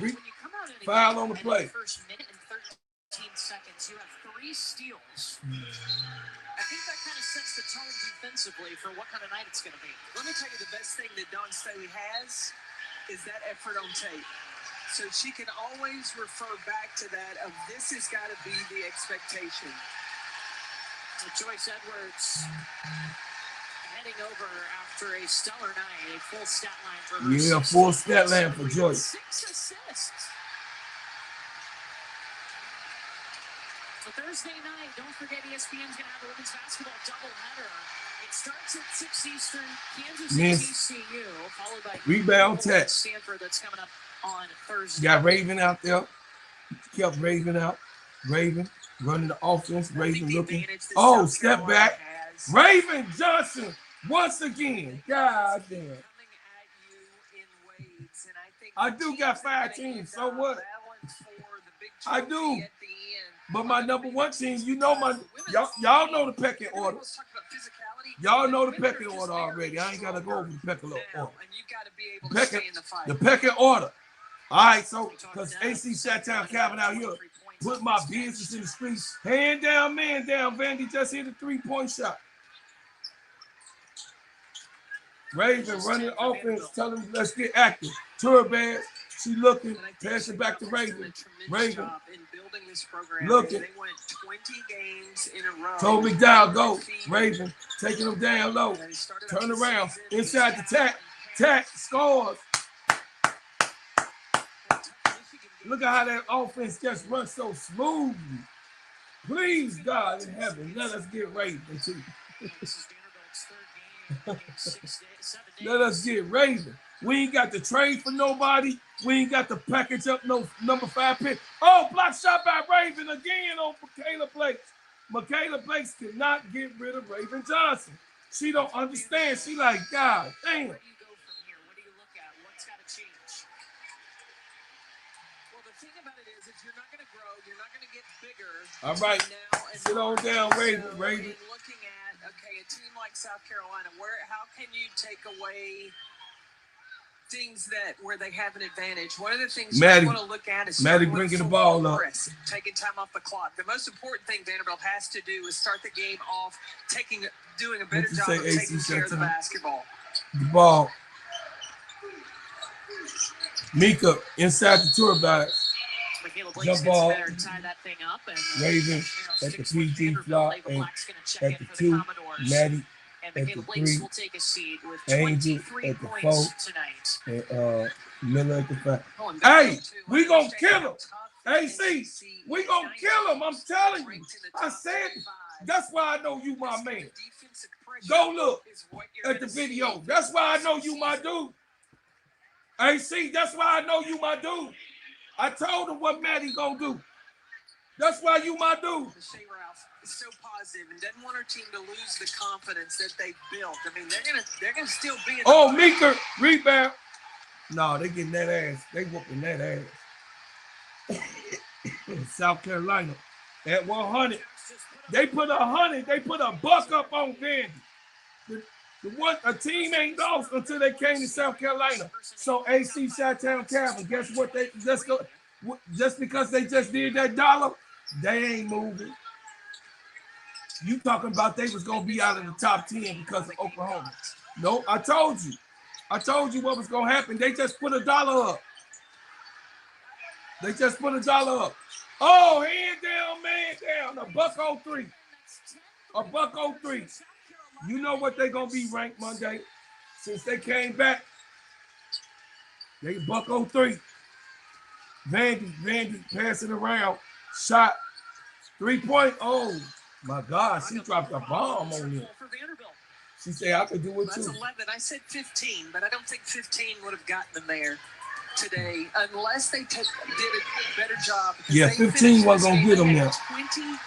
Foul on the play. First minute and 13 seconds, you have 3 steals. I think that kind of sets the tone defensively for what kind of night it's going to be. Let me tell you, the best thing that Dawn Staley has is that effort on tape. So she can always refer back to that of this has got to be the expectation. Joyce Edwards heading over after a stellar night, a full stat line for her. Yeah, full stat line for Joyce. 6 assists. So Thursday night, don't forget ESPN's going to have a women's basketball doubleheader. It starts at 6 Eastern, Kansas City CU, followed by rebound tech. Stanford that's coming up on Thursday. Got Raven out there. Kept Raven out. Raven running the offense. Raven looking. Oh, step back. Raven Johnson once again. God damn. I do got 5 teams. So what? I do. But my number 1 team, you know y'all know the pecking order. Y'all know the pecking order already. I ain't gotta go over the pecking order. The pecking order. All right, so because AC Shot-Town Calvin out here put my business in the streets. Hand down, man down. Vandy just hit a 3-point shot. Raven running the offense, tell him let's get active. Turban, she looking, pass it back to Raven. Raven looking. They went 20 games in a row. Told McDowell, go. Raven taking them down low. Turn around. Inside the tack. Tack scores. Look at how that offense just runs so smoothly. Please, God in heaven, let us get Raven too. Let us get Raven. We ain't got to trade for nobody. We ain't got to package up no number 5 pick. Oh, block shot by Raven again on Michaela Blakes. Michaela Blakes cannot get rid of Raven Johnson. She don't understand. She like, God damn. Where do you go from here? What do you look at? What's got to change? Well, the thing about it is, if you're not going to grow, you're not going to get bigger. All right. Sit on down, Raven. So Raven. Looking at, okay, a team like South Carolina, how can you take away things where they have an advantage? One of the things you want to look at is bringing the ball up, taking time off the clock. The most important thing Vanderbilt has to do is start the game off, doing a better job of taking care of the basketball. The ball. Mika inside the tour box. Jump ball. Tie that thing up and, Raven at the PG flop and at the 2. Maddie at the 3. Will take a seat with Angel at the 4. Tonight. And Miller at the 5. Hey, we gonna kill him. AC, we gonna kill him. I'm telling you. I said that's why I know you my man. Go look at the video. That's why I know you my dude. AC, that's why I know you my dude. I told him what Maddie gonna do. That's why you my dude. Is so positive and doesn't want her team to lose the confidence that they built. I mean, they're gonna still be in the Meeker rebound. No, they getting that ass. They whooping that ass. South Carolina at 100. They put 100. They put a buck up on Vandy. A team ain't lost until they came to South Carolina. So AC Shot-Town Calvin, guess what? Just because they just did that dollar, they ain't moving. You talking about they was gonna be out of the top 10 because of Oklahoma? No, I told you. I told you what was gonna happen. They just put $1 up. They just put $1 up. Oh, hand down, man down. $1.03. $1.03. You know what they gonna be ranked Monday? since they came back, they buck 03. Vandy passing around, shot 3-point. Oh my God, she dropped a bomb on him. For Vanderbilt. She said I could do it That's too. 11. I said 15, but I don't think 15 would have gotten them there today unless they did a better job. Yeah, 15 wasn't gonna get them there.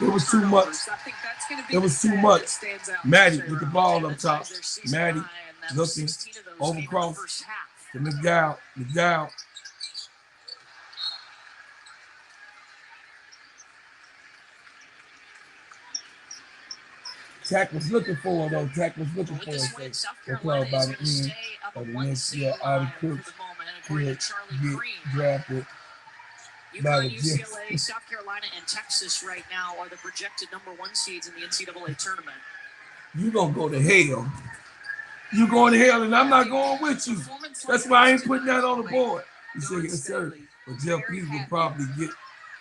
It was too much. I think that's going to be It was too much. Maddie with the ball up top. Maddie looking over cross to McDowell. McDowell. Tack was looking for it though. Tack was looking for it. So they called by the end of the NCAA could get drafted. UConn, UCLA, South Carolina, and Texas right now are the projected #1 seeds in the NCAA tournament. You gonna go to hell. You going to hell, and I'm not going with you. That's why I ain't putting that on the board. You said, yes, sir. But Jeff P would probably get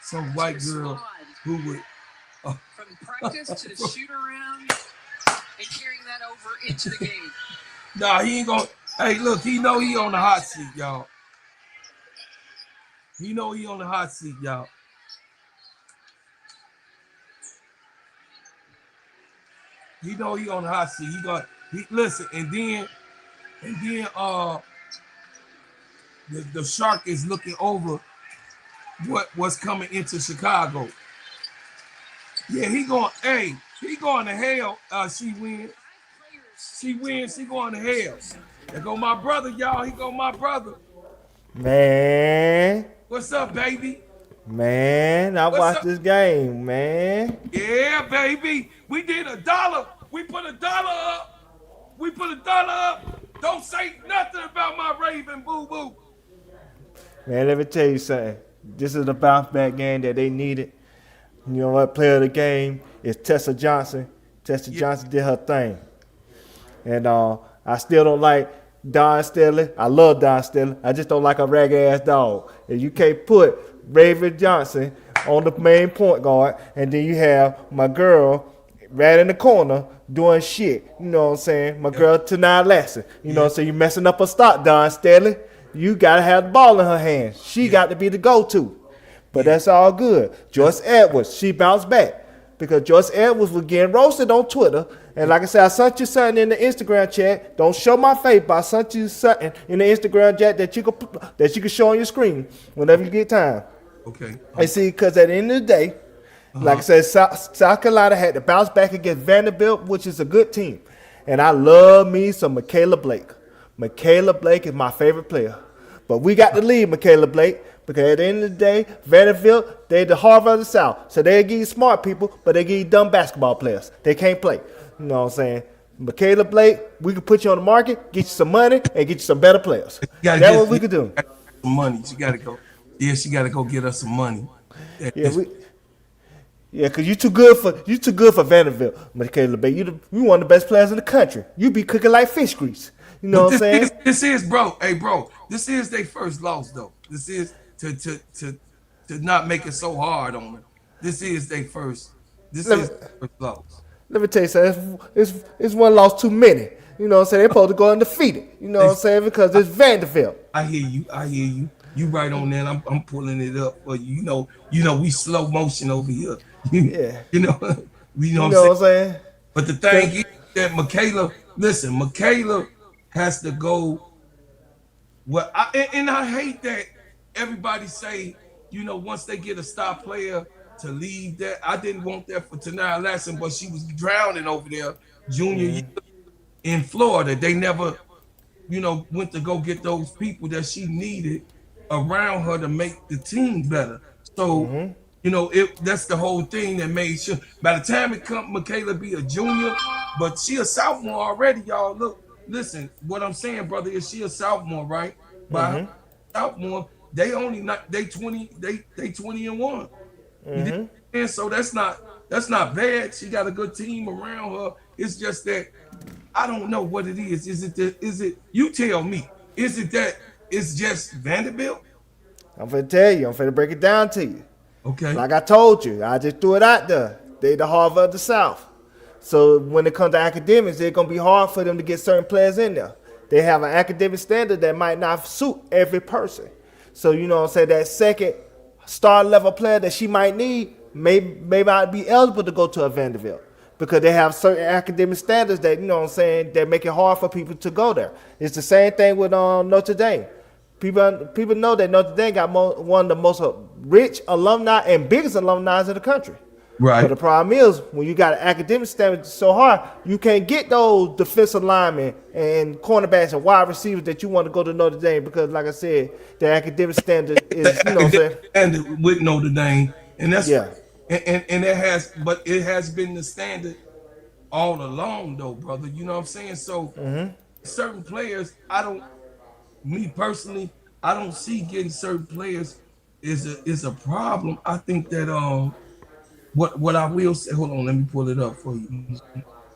some white girl who would. From practice to the shoot around and carrying that over into the game. Nah, he ain't gonna. Hey, look, he know he on the hot seat, y'all. He know he on the hot seat, y'all. He know he on the hot seat. He listen, and then the shark is looking over what's coming into Chicago. Yeah, he going to hell. She wins. She wins, she going to hell. There go my brother, y'all. He go my brother. Man. What's up, baby? Man, I watched this game, man. Yeah, baby. We did $1. We put $1 up. We put $1 up. Don't say nothing about my Raven, boo-boo. Man, let me tell you something. This is the bounce back game that they needed. You know what? Player of the game is Tessa Johnson. Tessa Johnson did her thing. And I still don't like Don Staley. I love Don Staley. I just don't like a ragged-ass dog. If you can't put Raven Johnson on the main point guard, and then you have my girl right in the corner doing shit. You know what I'm saying? My girl Tanai Lassie. You know what I'm saying? You messing up a stop, Don Staley. You got to have the ball in her hands. She got to be the go-to. But that's all good. Joyce Edwards, she bounced back because Joyce Edwards was getting roasted on Twitter. And like I said, I sent you something in the Instagram chat. Don't show my face, but I sent you something in the Instagram chat that you can show on your screen whenever you get time. Okay. And see, because at the end of the day, like I said, South Carolina had to bounce back against Vanderbilt, which is a good team. And I love me some Michaela Blake. Michaela Blake is my favorite player. But we got to leave Michaela Blake. Because at the end of the day, Vanderbilt, they're the Harvard of the South. So they give you smart people, but they give you dumb basketball players. They can't play. You know what I'm saying? Michaela Blake, we can put you on the market, get you some money, and get you some better players. That's what we could do. Some money. She got to go. Yeah, she got to go get us some money. Because you too good for Vanderbilt, Michaela Blake. You one of the best players in the country. You be cooking like fish grease. You know what I'm saying? This is, bro. Hey, bro. This is their first loss, though. This is to not make it so hard on them. This is their first. This is their first loss. Let me tell you something. It's one loss too many. You know what I'm saying? They're supposed to go undefeated. You know what I'm saying? Because it's Vanderbilt. I hear you. You right on that. I'm pulling it up for you. You know we slow motion over here. Yeah. You know what I'm saying? But the thing is that Michaela has to go. Well, I hate that everybody say, once they get a star player to leave that. I didn't want that for Tanai Lassie, but she was drowning over there junior year in Florida. They never, went to go get those people that she needed around her to make the team better. So, that's the whole thing that made sure. By the time it comes, Michaela be a junior, but she a sophomore already, y'all. Look. Listen, what I'm saying, brother, is she a sophomore, right? By sophomore, they 20-1. And so that's not bad. She got a good team around her. It's just that I don't know what it is. Is it you tell me? Is it that it's just Vanderbilt? I'm finna tell you. I'm finna break it down to you. Okay. Like I told you, I just threw it out there. They the Harvard of the South. So when it comes to academics, it's going to be hard for them to get certain players in there. They have an academic standard that might not suit every person. So you know what I'm saying, that second star level player that she might need may not be eligible to go to a Vanderbilt because they have certain academic standards that, you know what I'm saying, that make it hard for people to go there. It's the same thing with Notre Dame. People know that Notre Dame got one of the most rich alumni and biggest alumni in the country. Right. But the problem is, when you got an academic standard so hard, you can't get those defensive linemen and cornerbacks and wide receivers that you want to go to Notre Dame because, like I said, the academic standard is, you know what I'm saying? And with Notre Dame, and that's Yeah. and it has been the standard all along, though, brother. You know what I'm saying? So certain players, me personally, I don't see getting certain players is a problem. I think that what I will say, hold on, let me pull it up for you.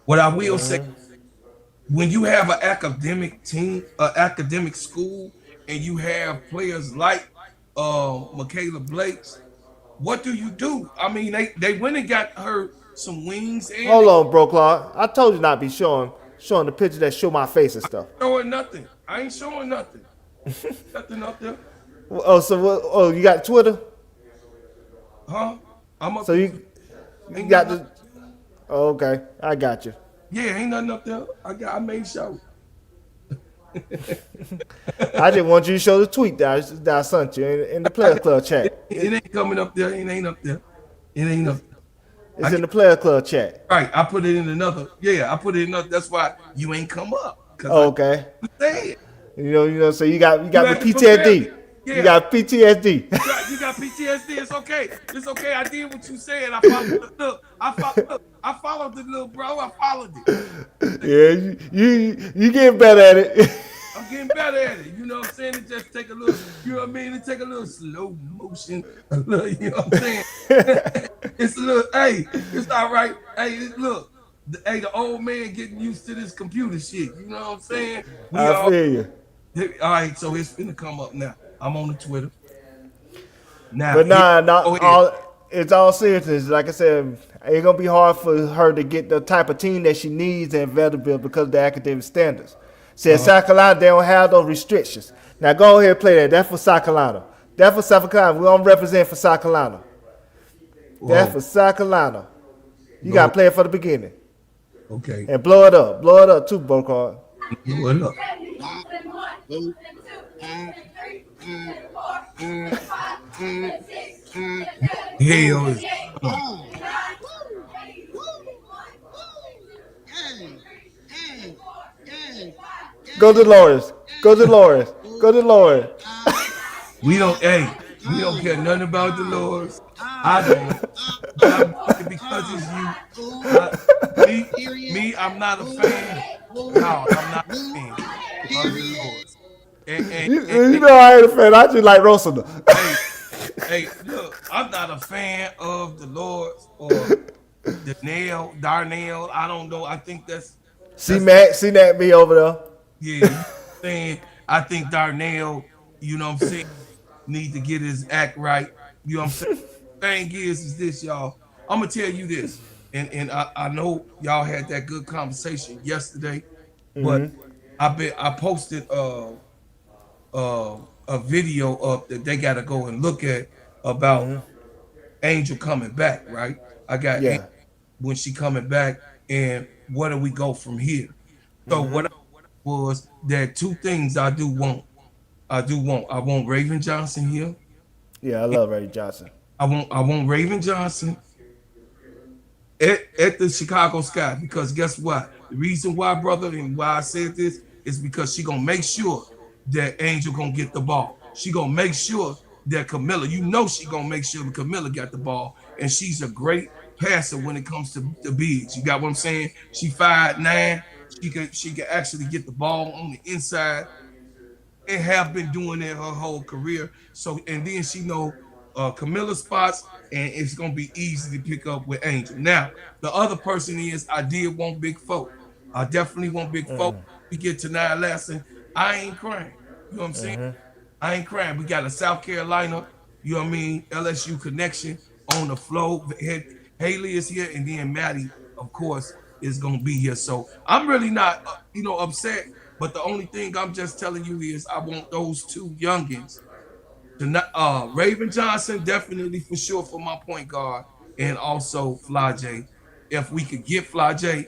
What I will say, when you have an academic team, an academic school, and you have players like Michaela Blake's, what do? I mean, they went and got her some wings and Hold on, bro, Clark. I told you not to be showing the pictures that show my face and stuff. showing nothing. I ain't showing nothing. Nothing up there. Oh, so what, you got Twitter? Huh? I'm up So there. you Ain't got nothing the. Oh, okay, I got you. Yeah, ain't nothing up there. I made sure. I just want you to show the tweet that I sent you in the Player Club chat. It ain't coming up there. It ain't up there. It ain't up there. It's in the Player Club chat. Right. I put it in another. Yeah, I put it in another. That's why you ain't come up. Oh, okay. Say it. You know. So you got the had to PTSD. Yeah. You got PTSD. You got PTSD. It's okay. It's okay. I did what you said. I followed the little bro. I followed it. Yeah, you getting better at it. I'm getting better at it. You know what I'm saying? It just take a little, you know what I mean? It take a little slow motion. A little, you know what I'm saying? It's a little, hey, it's all right. Hey, look, the old man getting used to this computer shit. You know what I'm saying? I feel you. All right, so it's gonna come up now. I'm on the Twitter. Now, But it's all seriousness. Like I said, it's gonna be hard for her to get the type of team that she needs in Vanderbilt because of the academic standards. See, at South Carolina, they don't have those restrictions. Now go ahead and play that. That's for South Carolina. That's for South Carolina. We don't represent for South Carolina. That's for South Carolina. You gotta play it for the beginning. Okay. And blow it up. Blow it up too, Bocard. Blow it up. Hell is Go to Lawrence. Go to Lawrence. Go to Lawrence. we don't care nothing about the Lords. I don't. But because it's you. I'm not a fan. No, I'm not a fan of the Lords. You know I ain't a fan. I just like roasting them. Hey, look, I'm not a fan of the Lords or Darnell. I don't know. I think that's See that me over there. yeah. You know what I'm saying, I think Darnell, you know what I'm saying, need to get his act right. You know what I'm saying? Thing is this, y'all. I'm gonna tell you this, and I know y'all had that good conversation yesterday, but I posted a video up that they gotta go and look at about Angel coming back, right? I got Angel when she coming back, and where do we go from here? So what I was that two things I do want. I want Raven Johnson here. Yeah, I love Raven Johnson. I want Raven Johnson at the Chicago Sky, because guess what? The reason why, brother, and why I said this is because she gonna make sure that Angel gonna get the ball. She gonna make sure that Camilla, you know, she gonna make sure that Camilla got the ball, and she's a great passer when it comes to the bigs. You got what I'm saying? She 5'9". She can actually get the ball on the inside and have been doing it her whole career. So, and then she know Camilla spots, and it's gonna be easy to pick up with Angel. Now, the other person is I did want Big Folk. I definitely want Big Folk. We get to Nia Lassen. I ain't crying. You know what I'm saying? I ain't crying. We got a South Carolina, you know what I mean, LSU connection on the flow. Haley is here, and then Maddie, of course, is gonna be here. So I'm really not, upset But the only thing I'm just telling you is I want those two youngins to not Raven Johnson definitely for sure for my point guard, and also Fly J. If we could get Fly J.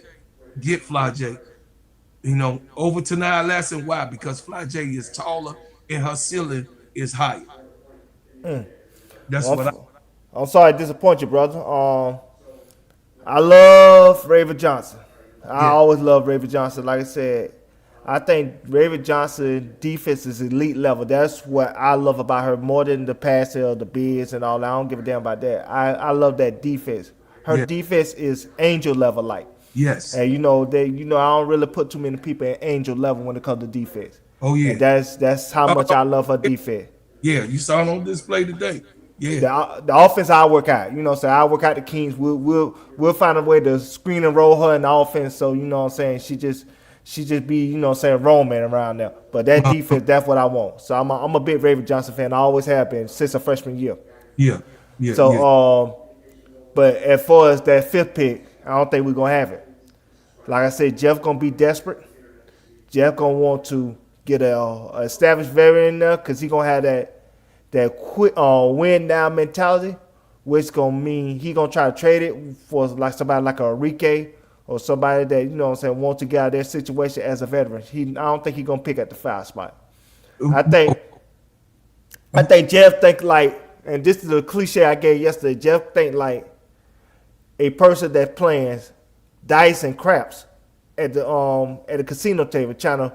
You know, over to Nia Lassen. Why? Because Fly J is taller and her ceiling is higher. That's Well, what I. I'm sorry to disappoint you, brother. I love Raven Johnson. I Yeah, always love Raven Johnson. Like I said, I think Raven Johnson defense is elite level. That's what I love about her more than the passing or the bids and all that. I don't give a damn about that. I love that defense. Her yeah, defense is angel level like. yes. And I don't really put too many people at angel level when it comes to defense. Oh And yeah. that's how much Uh, I love her defense. yeah, you saw it on display today. Yeah. The offense I work out. You know what I'm saying? I work out the Kings. We'll find a way to screen and roll her in the offense, so you know what I'm saying, she just be, you know what I'm saying, roaming around there. But that Uh, defense, that's what I want. So I'm a big Raven Johnson fan. I always have been since her freshman year. yeah. Yeah. So Yeah. but as far as that fifth pick, I don't think we're gonna have it. Like I said, Jeff gonna be desperate. Jeff gonna want to get a established veteran in there because he gonna have that quit win now mentality, which gonna mean he gonna try to trade it for like somebody like a Enrique or somebody that, you know what I'm saying, wants to get out of their situation as a veteran. I don't think he gonna pick at the 5 spot. I think Jeff think like, and this is a cliche I gave yesterday. Jeff think like a person that plans dice and craps at the casino table, trying to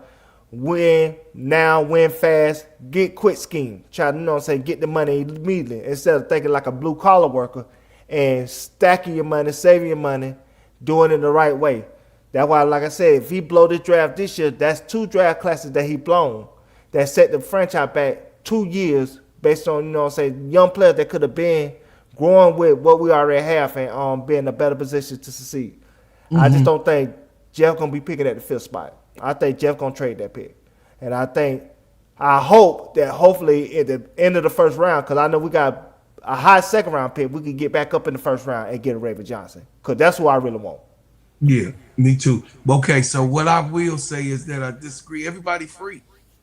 win now, win fast, get quick scheme, try to, you know what I'm saying, get the money immediately instead of thinking like a blue collar worker and stacking your money, saving your money, doing it the right way. That's why, like I said, if he blow this draft this year, that's 2 draft classes that he blown that set the franchise back 2 years based on, you know what I'm saying, young players that could have been growing with what we already have and be in a better position to succeed. I just don't think Jeff gonna be picking at the 5th spot. I think Jeff gonna trade that pick, and I hope that hopefully at the end of the first round, because I know we got a high second round pick, we can get back up in the first round and get a Raven Johnson, because that's who I really want. Yeah, me too. Okay, so what I will say is that I disagree. Everybody free.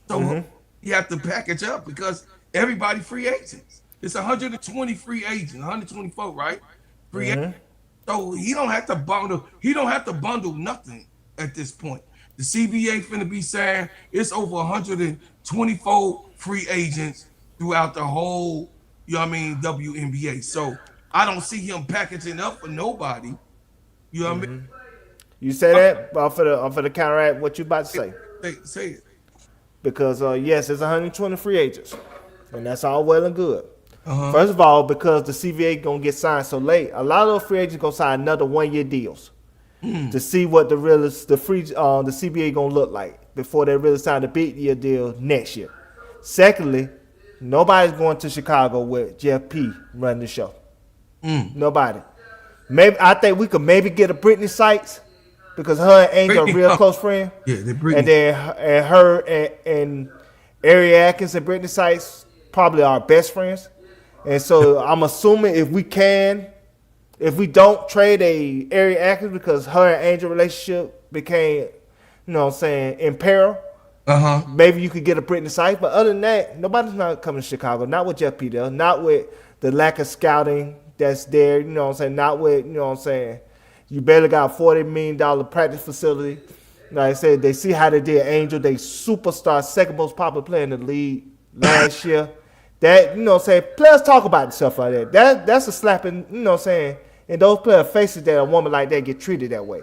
So you have to package up because everybody free agents. It's 120 free agents, 124, right? Free agents. So he don't have to bundle. He don't have to bundle nothing at this point. The CBA finna be saying it's over 124 free agents throughout the whole, you know what I mean, WNBA. So I don't see him packaging up for nobody. You know what I mean? You say that, but I'm for the counteract what you about to say, Say it. because yes, it's 120 free agents, and that's all well and good. Uh-huh. First of all, because the CBA gonna get signed so late, a lot of those free agents gonna sign another 1-year deals to see what the CBA gonna look like before they really sign the big year deal next year. Secondly, nobody's going to Chicago with Jeff P running the show. Nobody. Maybe I think we could maybe get a Brittany Sykes because her and Angel are real close friends. Yeah, they Brittany. And then her and Ari Atkins and Brittany Sykes probably are best friends. And so I'm assuming if we don't trade a Ari Atkins because her and Angel relationship became, you know what I'm saying, in peril, maybe you could get a Brittany Sykes. But other than that, nobody's not coming to Chicago. Not with Jeff P. Dell. Not with the lack of scouting that's there. You know what I'm saying? Not with, you know what I'm saying, you barely got a $40 million practice facility. Like I said, they see how they did Angel. They superstar, second most popular player in the league last year. That, you know what I'm saying, players talk about stuff like that. That's a slap in, you know what I'm saying, in those players' faces that a woman like that get treated that way.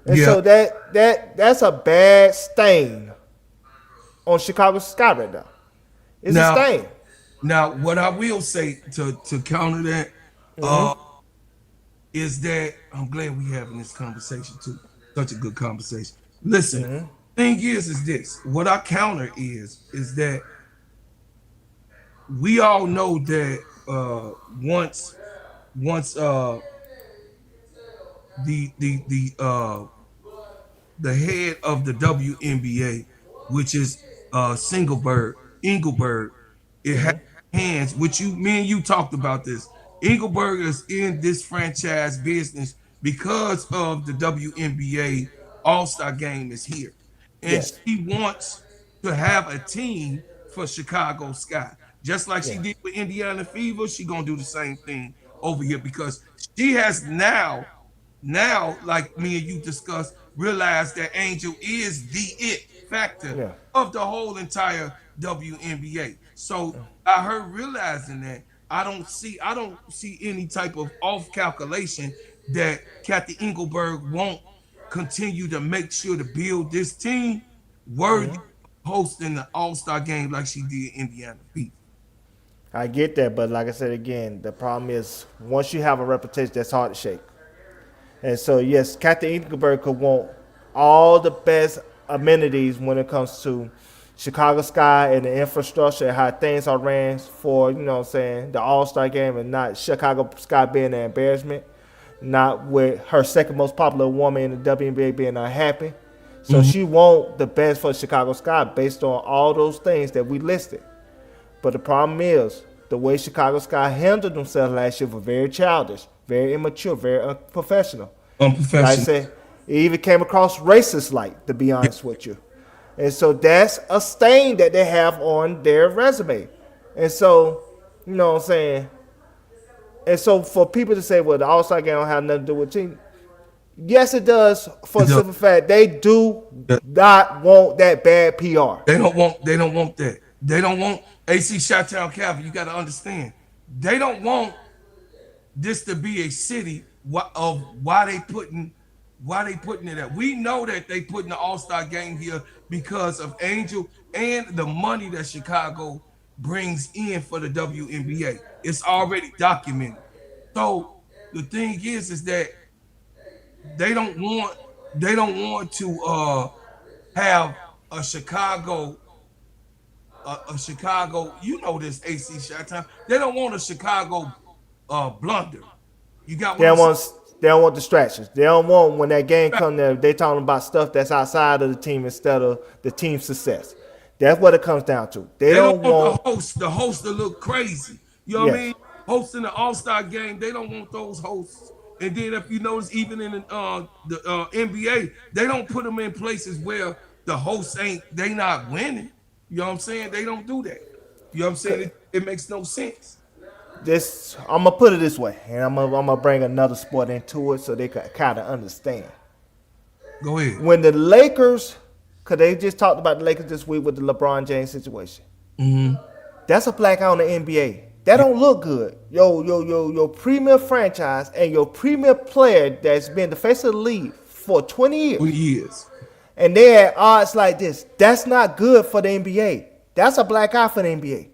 And so that's a bad stain on Chicago's sky right now. It's a stain. Now, what I will say to counter that is that I'm glad we having this conversation too. Such a good conversation. Listen, thing is this. What I counter is that we all know that once the head of the WNBA, which is Engelberg, it has hands, which me and you talked about this. Engelberg is in this franchise business because of the WNBA All-Star game is here. and Yes. she wants to have a team for Chicago Sky. Just like she Yeah. did with Indiana Fever, she gonna do the same thing over here because she has now, like me and you discussed, realize that Angel is the it factor Yeah. of the whole entire WNBA. So by her realizing that, I don't see any type of off calculation that Kathy Engelberg won't continue to make sure to build this team worthy of hosting the All-Star game like she did Indiana Fever. I get that, but like I said again, the problem is once you have a reputation, that's hard to shake. And so, yes, Kathy Engelberg could want all the best amenities when it comes to Chicago Sky and the infrastructure and how things are ran for, the All Star game and not Chicago Sky being an embarrassment, not with her second most popular woman in the WNBA being unhappy. So she want the best for Chicago Sky based on all those things that we listed. But the problem is the way Chicago Sky handled themselves last year was very childish, very immature, very unprofessional. Like I Unprofessional. said, it even came across racist like, to be honest with you. And so that's a stain that they have on their resume. And so, you know what I'm saying? And so for people to say, well, the All-Star game don't have nothing to do with team, yes, it does for It the does. simple fact they do Yeah. not want that bad PR. They don't want that. They don't want AC Chi-Town Cavalry. You got to understand. They don't want this to be a city of why they putting it at. We know that they putting the All-Star game here because of Angel and the money that Chicago brings in for the WNBA. It's already documented. So the thing is that they don't want to have a Chicago Chicago, this AC Chi-Town. They don't want a Chicago blunder. You got They what I'm don't saying? want they don't want distractions. They don't want when that game comes there, they talking about stuff that's outside of the team instead of the team's success. That's what it comes down to. They They don't don't want want the host to look crazy. You know what I yes. mean? Hosting the All-Star game, they don't want those hosts. And then if you notice, even in the NBA, they don't put them in places where the hosts they not winning. You know what I'm saying? They don't do that. You know what I'm saying? It makes no sense. This I'm gonna put it this way, and I'm gonna bring another sport into it so they can kind of understand. Go ahead. When the Lakers, cause they just talked about the Lakers this week with the LeBron James situation. That's a black eye on the NBA. That don't look good. Your premier franchise and your premier player that's been the face of the league for 20 years. 20 years. And they're at odds like this. That's not good for the NBA. That's a black eye for the NBA.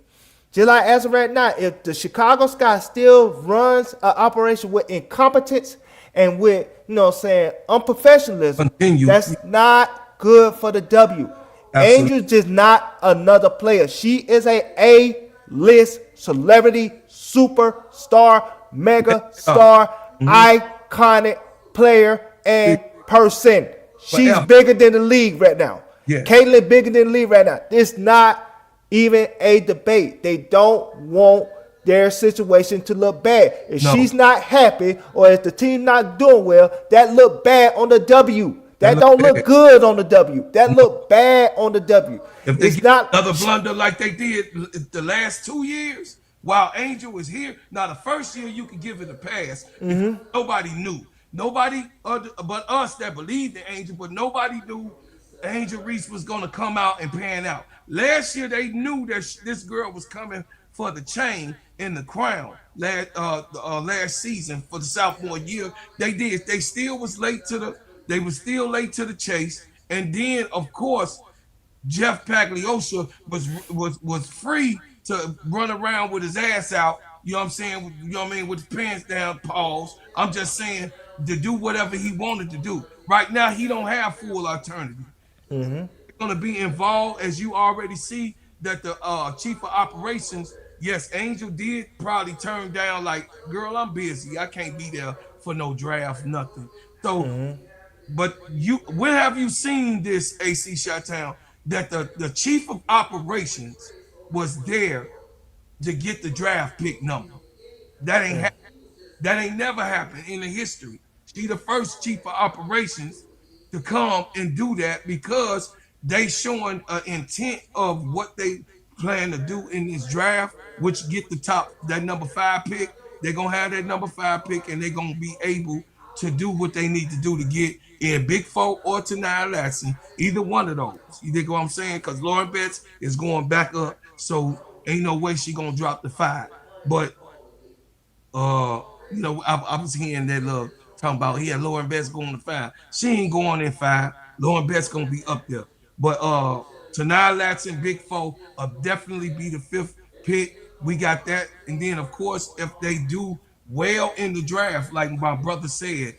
Just like as of right now, if the Chicago Sky still runs an operation with incompetence and with, unprofessionalism, Continue. that's not good for the W. Absolutely. Angel's just not another player. She is a A-list celebrity, superstar, mega star, iconic player and person. She's Forever. bigger than the league right now. Yeah. Caitlyn bigger than the league right now. It's not even a debate. They don't want their situation to look bad. If No. she's not happy or if the team not doing well, that look bad on the W. That That don't look look bad. good on the W. That look bad on the W. If they It's get not another blunder like they did the last 2 years while Angel was here, now the first year you could give it a pass. Because nobody knew. Nobody other but us that believed in Angel, but nobody knew Angel Reese was going to come out and pan out. Last year they knew that this girl was coming for the chain and the crown. Last season for the sophomore year, they did. They still was late to the. They were still late to the chase, and then of course Jeff Pagliosha was free to run around with his ass out. You know what I'm saying? You know what I mean? With his pants down, pause. I'm just saying to do whatever he wanted to do. Right now, he don't have full alternative. Going to be involved, as you already see that the chief of operations. Yes, Angel did probably turn down like, girl, I'm busy. I can't be there for no draft, nothing. So. But when have you seen this, AC Chi-Town, that the chief of operations was there to get the draft pick number? That ain't that ain't never happened in the history. She the first chief of operations to come and do that because they showing an intent of what they plan to do in this draft, which get that number 5 pick. They're gonna have that number 5 pick, and they're gonna be able to do what they need to do to get in Big Four or Tanaya Lassie, either one of those. You dig what I'm saying? Because Lauren Betts is going back up, so ain't no way she gonna drop the 5. But I was hearing that talking about Lauren Betts going to 5. She ain't going in 5. Lauren Betts gonna be up there. But Tanaya Lassie and Big Four definitely be the 5th pick. We got that, and then of course, if they do well in the draft, like my brother said,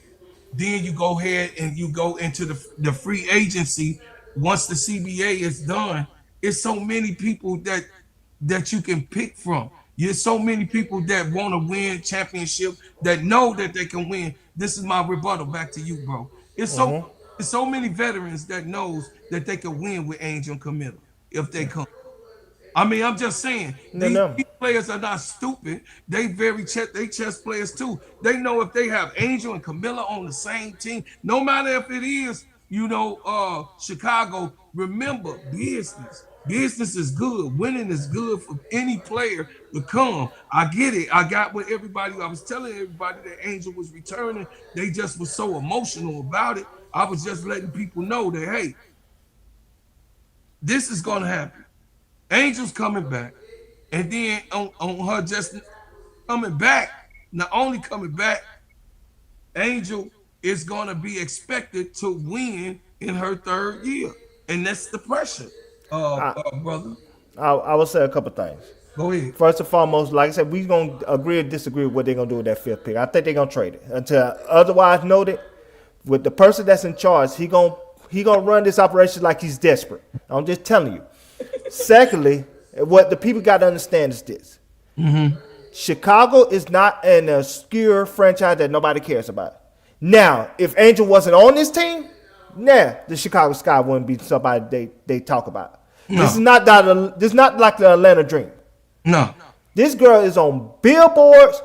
then you go ahead and you go into the free agency. Once the CBA is done, it's so many people that you can pick from. There's so many people that want to win championship, that know that they can win. This is my rebuttal back to you, bro. It's so many veterans that knows that they can win with Angel and Camilla if they come. I mean, I'm just saying, these players are not stupid. They chess players too. They know if they have Angel and Camilla on the same team, no matter if it is, Chicago, remember, business. Business is good. Winning is good for any player to come. I get it. I got what I was telling everybody that Angel was returning. They just was so emotional about it. I was just letting people know that, hey, this is going to happen. Angel's coming back, and then on her just coming back, not only coming back, Angel is going to be expected to win in her 3rd year, and that's the pressure, brother. I will say a couple things. Go ahead. First and foremost, like I said, we're going to agree or disagree with what they're going to do with that 5th pick. I think they're going to trade it. Until otherwise noted, with the person that's in charge, he gonna run this operation like he's desperate. I'm just telling you. Secondly, what the people got to understand is this. Mm-hmm. Chicago is not an obscure franchise that nobody cares about. Now, if Angel wasn't on this team, the Chicago Sky wouldn't be somebody they talk about. No. This is not like the Atlanta Dream. No. This girl is on billboards,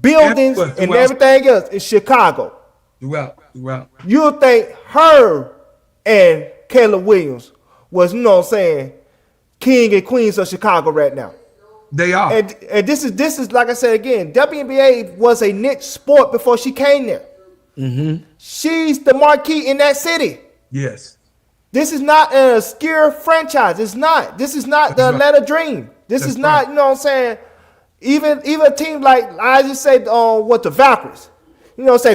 buildings, and everything else in Chicago. Throughout. You'll think her and Kayla Williams was, king and queens of Chicago right now. They are. And this is like I said again, WNBA was a niche sport before she came there. Mm-hmm. She's the marquee in that city. Yes. This is not an obscure franchise. It's not. This is not the Atlanta Dream. This is not, even a team like, I just say, the Valkyries.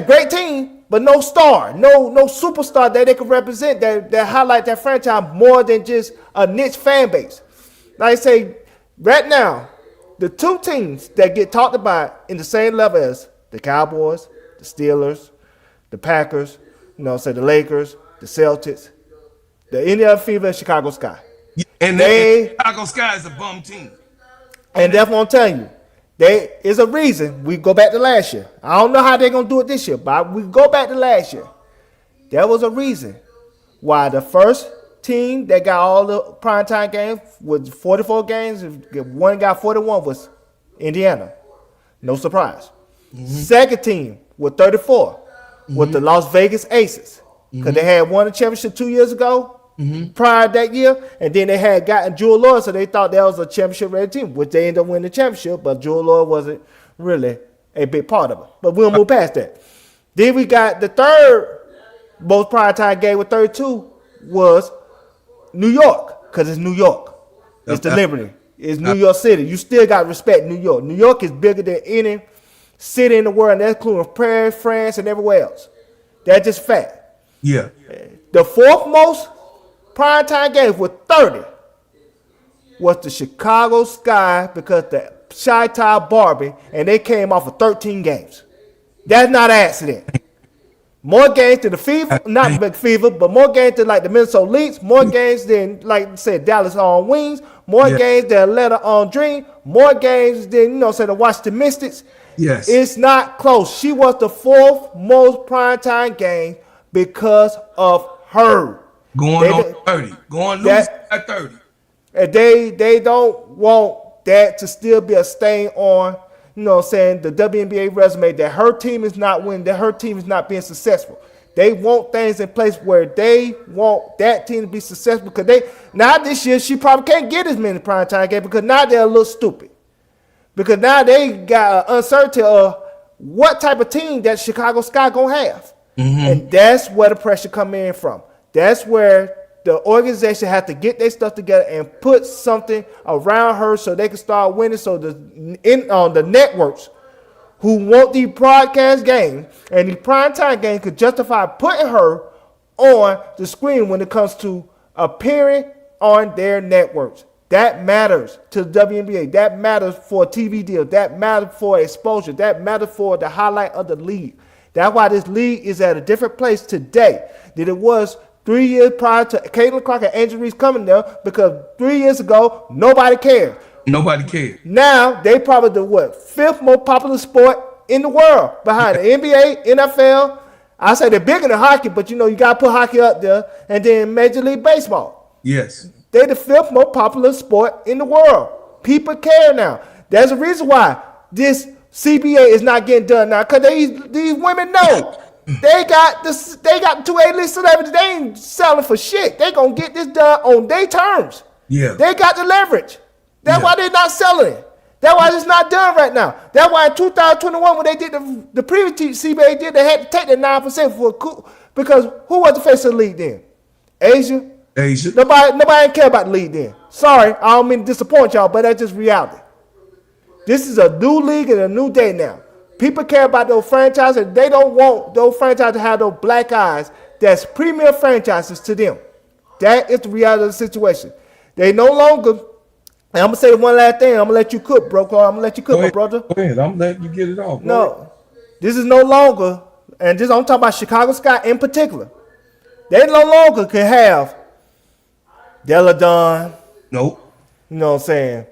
Great team, but no star, no superstar that they can represent that highlight that franchise more than just a niche fan base. Like I say, right now, the 2 teams that get talked about in the same level as the Cowboys, the Steelers, the Packers, the Lakers, the Celtics, the Indiana Fever, Chicago Sky. And Chicago Sky is a bum team. And that's what I'm telling you. There is a reason. We go back to last year. I don't know how they're going to do it this year, but we go back to last year. There was a reason why the first team that got all the primetime games with 44 games, one got 41, was Indiana. No surprise. Mm-hmm. Second team with 34 was the Las Vegas Aces, because they had won a championship 2 years ago. Mm-hmm. Prior that year, and then they had gotten Jewel Lloyd, so they thought that was a championship-ready team, which they ended up winning the championship, but Jewel Lloyd wasn't really a big part of it. But we'll move past that. Then we got the third most primetime game with 32 was New York, because it's New York. It's the Liberty. It's New York City. You still got to respect New York. New York is bigger than any city in the world, and that's including Paris, France, and everywhere else. That's just fact. Yeah. The 4th most primetime games with 30 was the Chicago Sky, because the Chi-Town Barbie, and they came off of 13 games. That's not an accident. More games than the Fever, not the Fever, but more games than like the Minnesota Lynx, more games than, like I said, Dallas on Wings, more games than Atlanta on Dream, more games than, the Washington Mystics. Yes. It's not close. She was the 4th most primetime game because of her. Going on 30. Going loose at 30. And they don't want that to still be a stain on, the WNBA resume, that her team is not winning, that her team is not being successful. They want things in place where they want that team to be successful because now this year she probably can't get as many primetime games because now they're a little stupid. Because now they got an uncertainty of what type of team that Chicago Sky gonna have. And that's where the pressure come in from. That's where the organization has to get their stuff together and put something around her so they can start winning. So the networks who want the broadcast game and the primetime game could justify putting her on the screen when it comes to appearing on their networks. That matters to the WNBA. That matters for a TV deal. That matters for exposure. That matters for the highlight of the league. That's why this league is at a different place today than it was 3 years prior to Caitlin Clark and Angel Reese coming there, because 3 years ago, nobody cared. Nobody cared. Now, they probably the fifth most popular sport in the world behind the NBA, NFL. I say they're bigger than hockey, but you got to put hockey up there, and then Major League Baseball. Yes. They're the fifth most popular sport in the world. People care now. There's a reason why this CBA is not getting done now, because these women know they got the two A-list celebrities. They ain't selling for shit. They gonna get this done on their terms. Yeah. They got the leverage. That's why they're not selling it. That's why it's not done right now. That's why in 2021 when they did the previous CBA did, they had to take the 9% for because who was the face of the league then? Asia. Nobody care about the league then. Sorry, I don't mean to disappoint y'all, but that's just reality. This is a new league and a new day now. People care about those franchises. They don't want those franchises to have those black eyes. That's premier franchises to them. That is the reality of the situation. They no longer, and I'm going to say one last thing. I'm going to let you cook, bro. I'm going to let you cook, my brother. Go ahead. I'm letting you get it off. No, this is no longer, and this I'm talking about Chicago Sky in particular. They no longer can have Della Dawn. Nope. You know what I'm saying?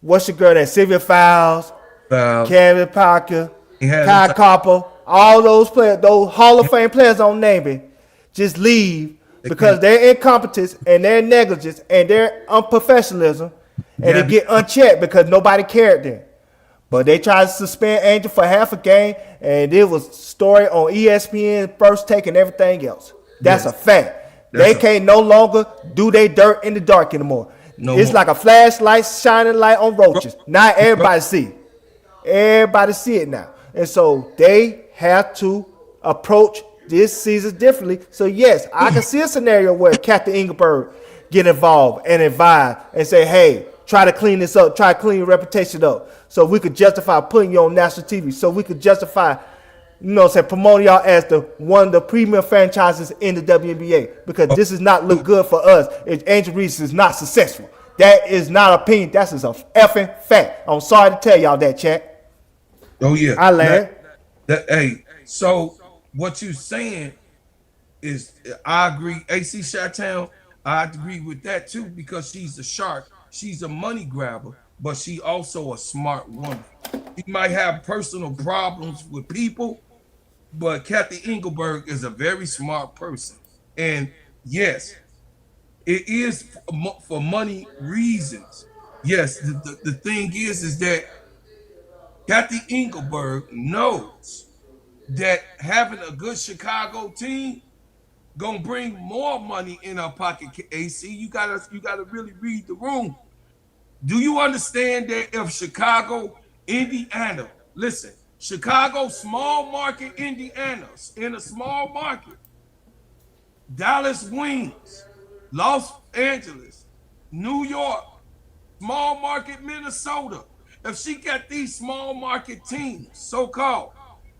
What's your girl name? Sylvia Fowles, Kevin Parker, Kai Copper, all those players, those Hall of Fame players on naming, just leave because their incompetence and their negligence and their unprofessionalism, and they get unchecked because nobody cared then. But they tried to suspend Angel for half a game, and it was story on ESPN, First Take, and everything else. That's a fact. They can't no longer do their dirt in the dark anymore. It's like a flashlight shining light on roaches. Now everybody see it. Everybody see it now. And so they have to approach this season differently. So yes, I can see a scenario where Captain Engelberg get involved and advise and say, hey, try to clean this up, try to clean your reputation up so we could justify putting you on national TV, so we could justify, promoting y'all as one of the premier franchises in the WNBA, because this is not look good for us if Angel Reese is not successful. That is not opinion. That's just a effing fact. I'm sorry to tell y'all that, chat. Oh, yeah. I land. So what you're saying is, I agree. AC Chi-Town, I agree with that too, because she's a shark. She's a money grabber, but she also a smart woman. She might have personal problems with people, but Kathy Engelberg is a very smart person. And yes, it is for money reasons. Yes, the thing is that Kathy Engelberg knows that having a good Chicago team gonna bring more money in her pocket. AC, you gotta really read the room. Do you understand that if Chicago, Indiana, listen, Chicago, small market Indiana, in a small market, Dallas Wings, Los Angeles, New York, small market Minnesota, if she got these small market teams, so-called,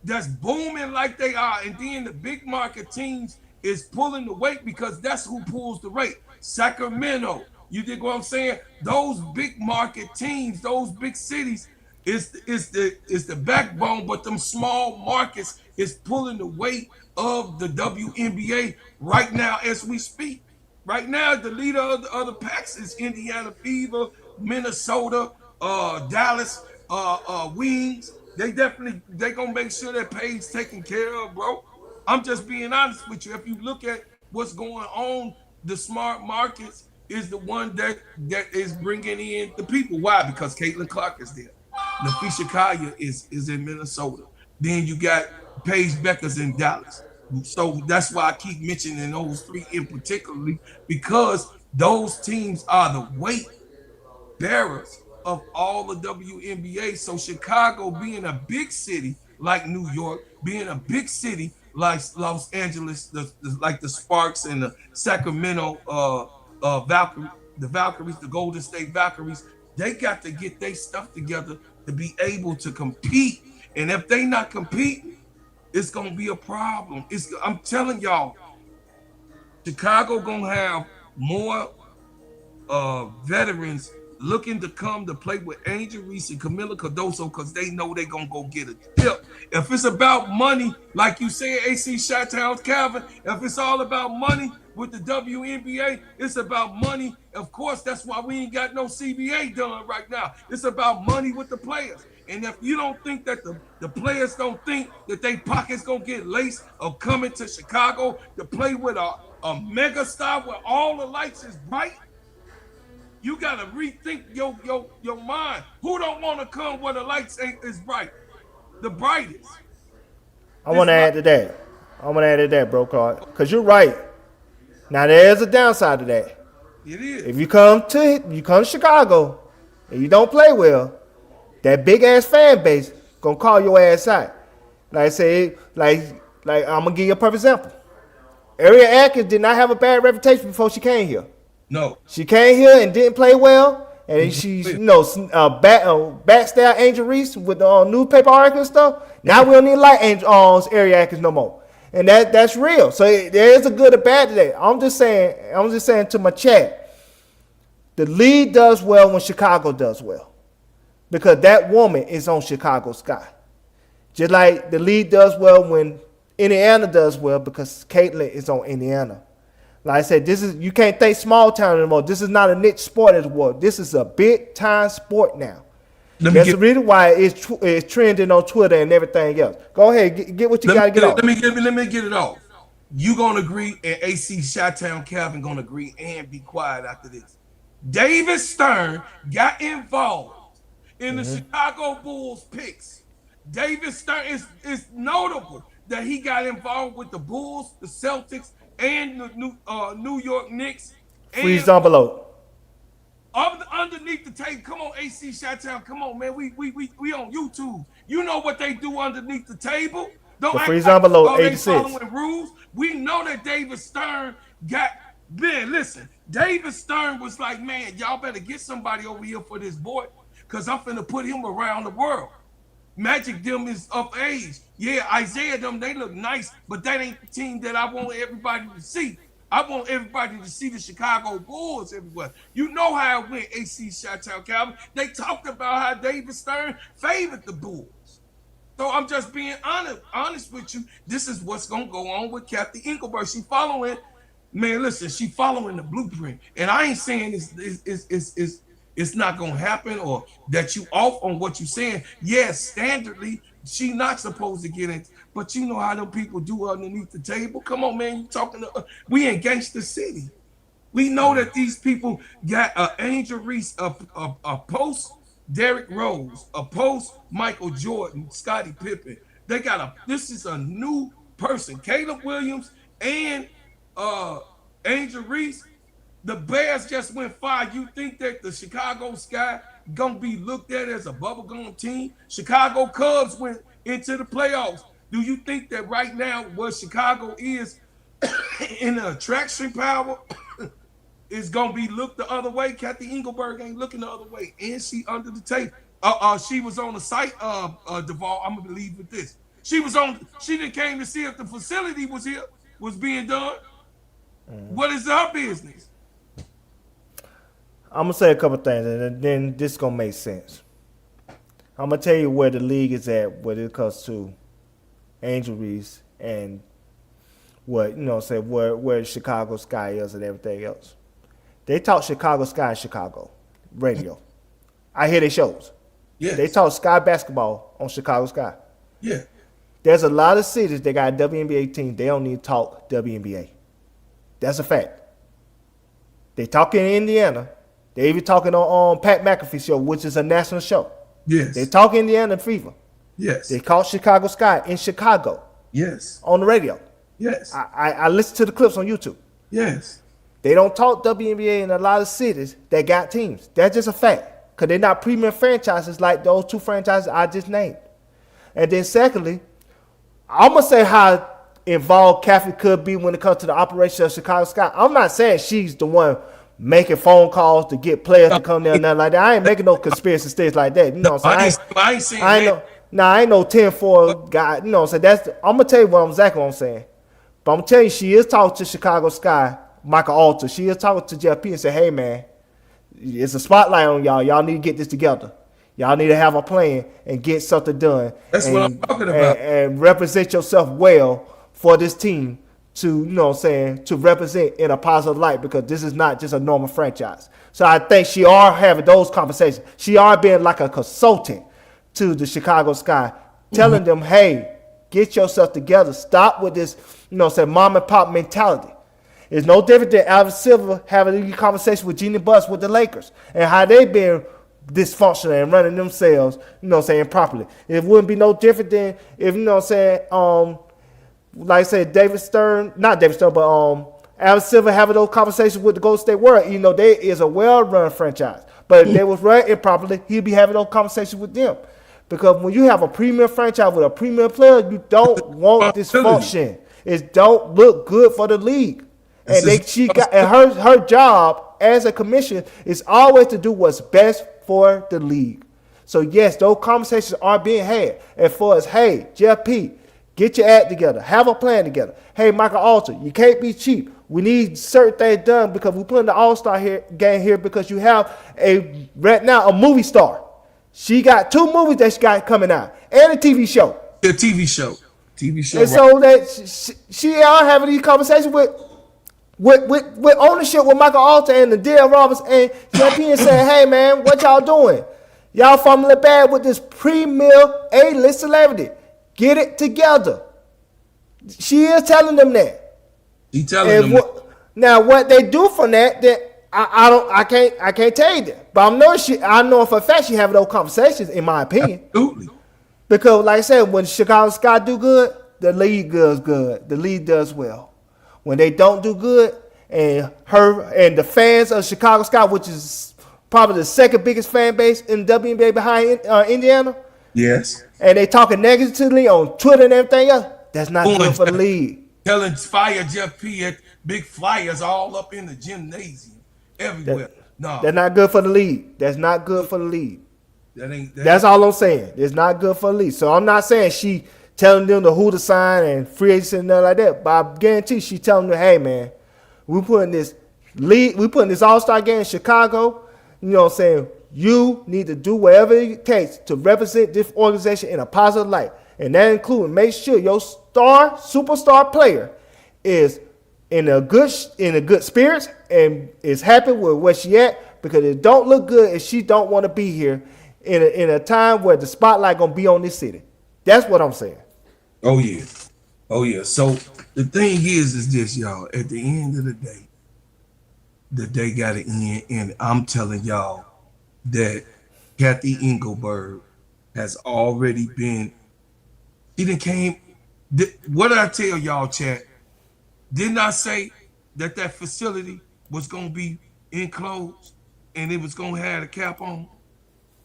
that's booming like they are, and then the big market teams is pulling the weight because that's who pulls the weight. Sacramento, you dig what I'm saying? Those big market teams, those big cities, is the backbone, but them small markets is pulling the weight of the WNBA right now as we speak. Right now, the leader of the other packs is Indiana Fever, Minnesota, Dallas, Wings. They gonna make sure that pay's taken care of, bro. I'm just being honest with you. If you look at what's going on, the smart markets is the one that is bringing in the people. Why? Because Caitlin Clark is there. Nafisha Kaya is in Minnesota. Then you got Paige Becker's in Dallas. So that's why I keep mentioning those three in particularly, because those teams are the weight bearers of all the WNBA. So Chicago being a big city like New York, being a big city like Los Angeles, like the Sparks and the Sacramento Valkyrie, the Valkyries, the Golden State Valkyries, they got to get their stuff together to be able to compete. And if they not competing, it's gonna be a problem. I'm telling y'all, Chicago gonna have more veterans looking to come to play with Angel Reese and Camila Cardoso because they know they're going to go get a tip. If it's about money, like you said, AC Chi-Town, Calvin, if it's all about money with the WNBA, it's about money. Of course, that's why we ain't got no CBA done right now. It's about money with the players. And if you don't think that the players don't think that they pockets going to get laced of coming to Chicago to play with a mega star where all the lights is bright, you gotta rethink your mind. Who don't want to come where the lights ain't is bright? The brightest. I want to add to that, bro, Card. Because you're right. Now, there's a downside to that. It is. If you come to Chicago and you don't play well, that big-ass fan base going to call your ass out. Like I say, like I'm going to give you a perfect example. Ariel Atkins did not have a bad reputation before she came here. No. She came here and didn't play well, and she, backstab Angel Reese with the newspaper article and stuff. Now we don't need like Ariel Atkins no more, and that's real. So there is a good and bad to that. I'm just saying to my chat, the league does well when Chicago does well, because that woman is on Chicago sky. Just like the league does well when Indiana does well, because Caitlin is on Indiana. Like I said, you can't think small town anymore. This is not a niche sport anymore. This is a big time sport now. That's the reason why it's trending on Twitter and everything else. Go ahead, get what you got to get off. Let me get it off. You gonna agree, and AC Chi-Town Calvin gonna agree and be quiet after this. David Stern got involved in the Chicago Bulls picks. David Stern is notable that he got involved with the Bulls, the Celtics, and the New York Knicks. Freeze down below. Underneath the table, come on, AC Chi-Town, come on, man. We on YouTube. You know what they do underneath the table. Don't act freeze down below 86. Following rules. We know that David Stern got. Man, listen. David Stern was like, man, y'all better get somebody over here for this boy, because I'm finna put him around the world. Magic them is of age. Yeah, Isaiah them, they look nice, but that ain't the team that I want everybody to see. I want everybody to see the Chicago Bulls everywhere. You know how it went, AC Chi-Town Calvin. They talked about how David Stern favored the Bulls. So I'm just being honest with you. This is what's going to go on with Kathy Engelberg. She following, man, listen, she following the blueprint. And I ain't saying it's not going to happen or that you off on what you're saying. Yes, standardly, she not supposed to get it. But you know how them people do underneath the table. Come on, man, you talking to we in Gangster City. We know that these people got Angel Reese, a post Derrick Rose, a post Michael Jordan, Scottie Pippen. They got this is a new person. Caleb Williams and Angel Reese. The Bears just went far. You think that the Chicago Sky gonna be looked at as a bubblegum team? Chicago Cubs went into the playoffs. Do you think that right now where Chicago is in the attraction power is gonna be looked the other way? Kathy Engelberg ain't looking the other way, and she under the table. She was on the site Duvall. I'm gonna leave with this. She didn't came to see if the facility was being done. What is her business? I'm gonna say a couple things, and then this is gonna make sense. I'm gonna tell you where the league is at when it comes to Angel Reese and where Chicago Sky is and everything else. They talk Chicago Sky in Chicago radio. I hear their shows. Yes. They talk Sky basketball on Chicago Sky. Yeah. There's a lot of cities that got a WNBA team. They don't need to talk WNBA. That's a fact. They talk in Indiana. They even talking on Pat McAfee show, which is a national show. Yes. They talk Indiana Fever. Yes. They call Chicago Sky in Chicago. Yes. On the radio. Yes. I listen to the clips on YouTube. Yes. They don't talk WNBA in a lot of cities that got teams. That's just a fact. Because they're not premium franchises like those two franchises I just named. And then secondly, I'm going to say how involved Kathy could be when it comes to the operation of Chicago Sky. I'm not saying she's the one making phone calls to get players to come there and nothing like that. I ain't making no conspiracy things like that. You know what I'm saying? I ain't saying that. I ain't no 10-4 guy. You know what I'm saying? I'm going to tell you exactly what I'm saying. But I'm going to tell you, she is talking to Chicago Sky, Michael Alter. She is talking to Jeff P and say, hey, man, it's a spotlight on y'all. Y'all need to get this together. Y'all need to have a plan and get something done. That's what I'm talking about. And represent yourself well for this team to, you know what I'm saying, to represent in a positive light, because this is not just a normal franchise. So I think she are having those conversations. She are being like a consultant to the Chicago Sky, telling them, hey, get yourself together. Stop with this, you know what I'm saying, mom and pop mentality. It's no different than Alvin Silver having a conversation with Jeannie Buss with the Lakers and how they been dysfunctional and running themselves, you know what I'm saying, properly. It wouldn't be no different than if, you know what I'm saying, like I said, not David Stern, but Alvin Silver having those conversations with the Golden State Warriors. You know, they is a well-run franchise. But if they was run improperly, he'd be having those conversations with them. Because when you have a premier franchise with a premier player, you don't want dysfunction. It don't look good for the league. And her job as a commissioner is always to do what's best for the league. So yes, those conversations are being had. As far as, hey, Jeff P, get your act together, have a plan together. Hey, Michael Alter, you can't be cheap. We need certain things done because we're putting the All-Star game here because you have right now a movie star. She got 2 movies that she got coming out and a TV show. The TV show. And so that she are having these conversations with ownership with Michael Alter and the Dale Roberts and JP and saying, hey man, what y'all doing? Y'all fumbling bad with this premier A-list celebrity. Get it together. She is telling them that. She telling them now what they do from that I can't tell you that. But I know for a fact she having those conversations, in my opinion. Absolutely. Because like I said, when Chicago Sky do good, the league does good. The league does well. When they don't do good, and her and the fans of Chicago Sky, which is probably the second biggest fan base in the WNBA behind Indiana. Yes. And they talking negatively on Twitter and everything else. That's not good for the league. Telling fire Jeff P at big flyers all up in the gymnasium everywhere. That's not good for the league. That's not good for the league. That's all I'm saying. It's not good for the league. So I'm not saying she telling them who to sign and free agency and nothing like that. But I guarantee she's telling them, hey man, we putting this All-Star game in Chicago. You know what I'm saying? You need to do whatever it takes to represent this organization in a positive light. And that includes make sure your superstar player is in a good spirits and is happy with where she at, because it don't look good if she don't want to be here in a time where the spotlight gonna be on this city. That's what I'm saying. Oh yeah. So the thing is this, y'all. At the end of the day got to end, and I'm telling y'all that Kathy Engelberg has already been. She done came. What did I tell y'all, chat? Didn't I say that facility was gonna be enclosed and it was gonna have a cap on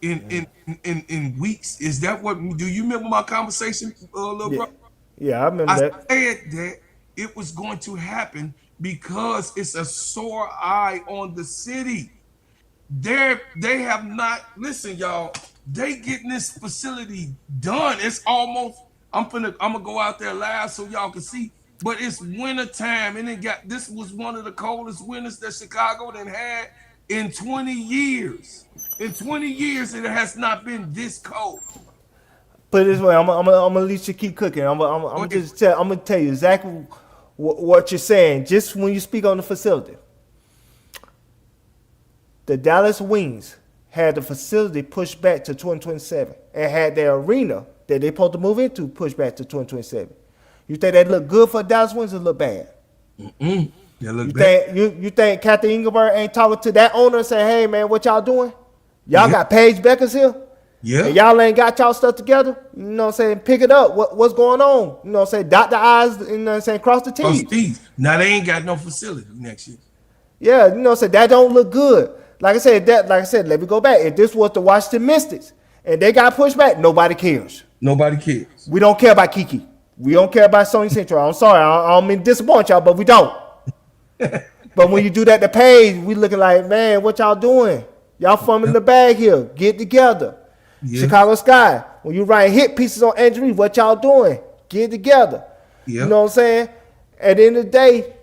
in weeks? Is that what? Do you remember my conversation, little bro? Yeah, I remember that. I said that it was going to happen because it's a sore eye on the city. They have not, listen, y'all, they getting this facility done. It's almost, I'm gonna go out there live so y'all can see, but it's winter time and this was one of the coldest winters that Chicago done had in 20 years. In 20 years, it has not been this cold. Put it this way, I'm gonna let you keep cooking. I'm gonna tell you exactly what you're saying. Just when you speak on the facility, the Dallas Wings had the facility pushed back to 2027 and had their arena that they're supposed to move into pushed back to 2027. You think that look good for Dallas Wings or look bad? They look bad. You think Kathy Engelberg ain't talking to that owner and say, hey man, what y'all doing? Y'all got Paige Beckers here? Yeah. And y'all ain't got y'all stuff together. You know what I'm saying? Pick it up. What's going on? You know what I'm saying? Dot the I's, you know what I'm saying? Cross the T's. Now they ain't got no facility next year. Yeah, you know what I'm saying? That don't look good. Like I said, let me go back. If this was the Washington Mystics and they got pushed back, nobody cares. Nobody cares. We don't care about Kiki. We don't care about Sony Central. I'm sorry. I don't mean to disappoint y'all, but we don't. But when you do that to Page, we looking like, man, what y'all doing? Y'all fumbling the bag here. Get together. Yeah. Chicago Sky, when you write hit pieces on injury, what y'all doing? Get together. Yeah. You know what I'm saying? At the end of the day,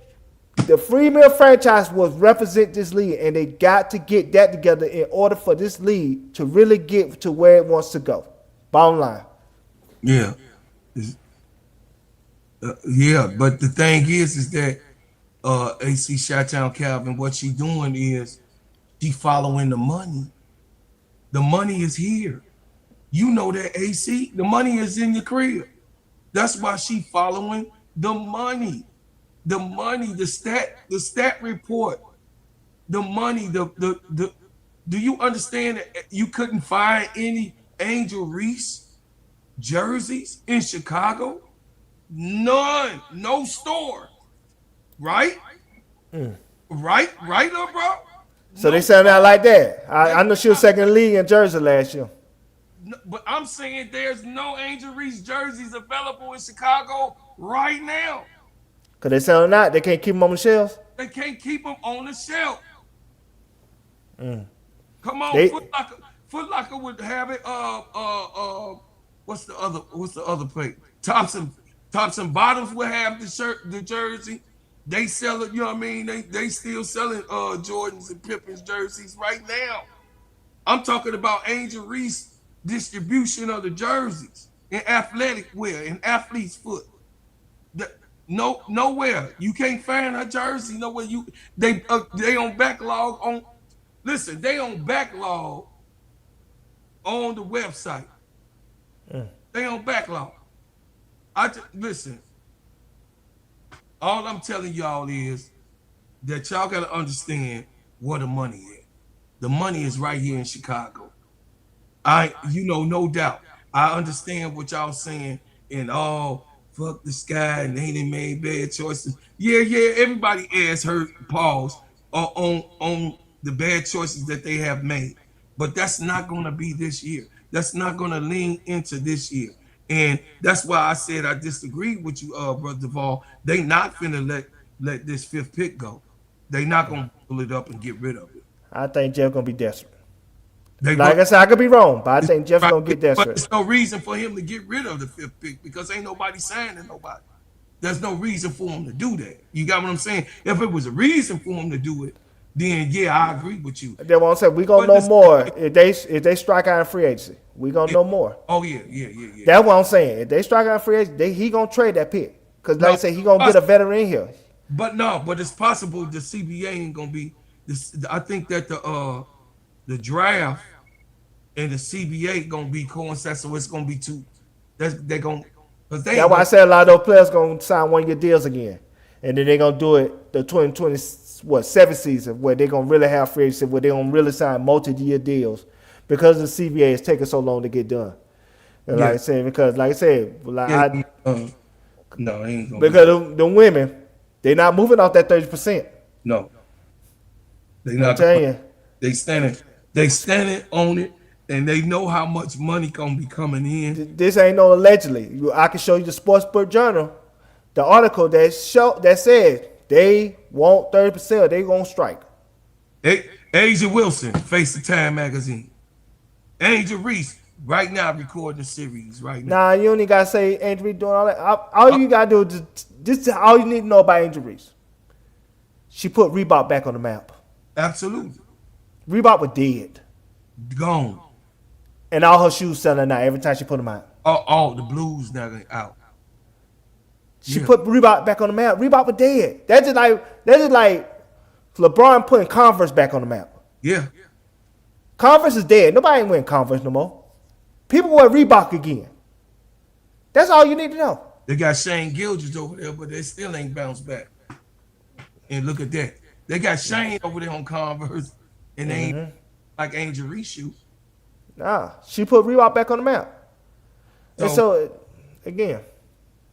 the Freemill franchise was represent this league, and they got to get that together in order for this league to really get to where it wants to go. Bottom line. Yeah. Yeah, but the thing is that AC Chi-Town Calvin, what she doing is she following the money. The money is here. You know that, AC. The money is in your crib. That's why she following the money. The money, the stat report, the money, the do you understand that you couldn't find any Angel Reese jerseys in Chicago? None. No store. Right? Right, little bro? So they sound out like that. I know she was second in the league in Jersey last year. No, but I'm saying there's no Angel Reese jerseys available in Chicago right now. Because they sound out. They can't keep them on the shelves. They can't keep them on the shelf. Come on, They- Foot Locker would have it. What's the other plate? Thompson Bottoms would have the jersey. They sell it. You know what I mean? They still selling Jordans and Pippins jerseys right now. I'm talking about Angel Reese distribution of the jerseys in athletic wear, in athlete's foot. Nowhere. You can't find her jersey nowhere. They on backlog on. Listen, they on backlog on the website. They on backlog. Listen. All I'm telling y'all is that y'all gotta understand where the money is. The money is right here in Chicago. No doubt. I understand what y'all saying and fuck the Sky and they done made bad choices. Yeah, everybody has heard pause on the bad choices that they have made. But that's not gonna be this year. That's not gonna lean into this year. And that's why I said I disagree with you, Brother Duvall. They not finna let this fifth pick go. They not gonna pull it up and get rid of it. I think Jeff going to be desperate. I said, I could be wrong, but I think Jeff's going to get But desperate. there's no reason for him to get rid of the fifth pick because ain't nobody signing nobody. There's no reason for him to do that. You got what I'm saying? If it was a reason for him to do it, then yeah, I agree with you. That's what I'm saying. We're going to know more. If they strike out in free agency, we're going to know more. Oh, yeah. That's what I'm saying. If they strike out in free agency, he going to trade that pick. Because like I said, he going to get a veteran in here. But it's possible the CBA ain't going to be this. I think that the draft and the CBA going to be coincide, so it's going to be two. They're going to. That's why I said a lot of those players going to sign one-year deals again. And then they're going to do it the 2027 season where they're going to really have free agency, where they're going to really sign multi-year deals because the CBA is taking so long to get done. And like I said, no, it ain't gonna because the women, they're not moving off that 30%. No. They not. I'm telling you. They standing on it, and they know how much money gonna be coming in. This ain't no allegedly. I can show you the Sports Book Journal, the article that says they want 30%. Or they gonna strike. Asia Wilson, Face the Time magazine. Angel Reese, right now recording the series. Right now. Nah, you only gotta say Angel Reese doing all that. All you gotta do is this is all you need to know about Angel Reese. She put Reebok back on the map. Absolutely. Reebok was dead. Gone. And all her shoes selling out every time she put them out. All the blues now out. She put Reebok back on the map. Reebok was dead. That's just like LeBron putting Converse back on the map. Yeah. Converse is dead. Nobody ain't wearing Converse no more. People wear Reebok again. That's all you need to know. They got Shane Gilgis over there, but they still ain't bounced back. And look at that. They got Shane over there on Converse, and they ain't like Angel Reese shoe. Nah, she put Reebok back on the map. And So so, again,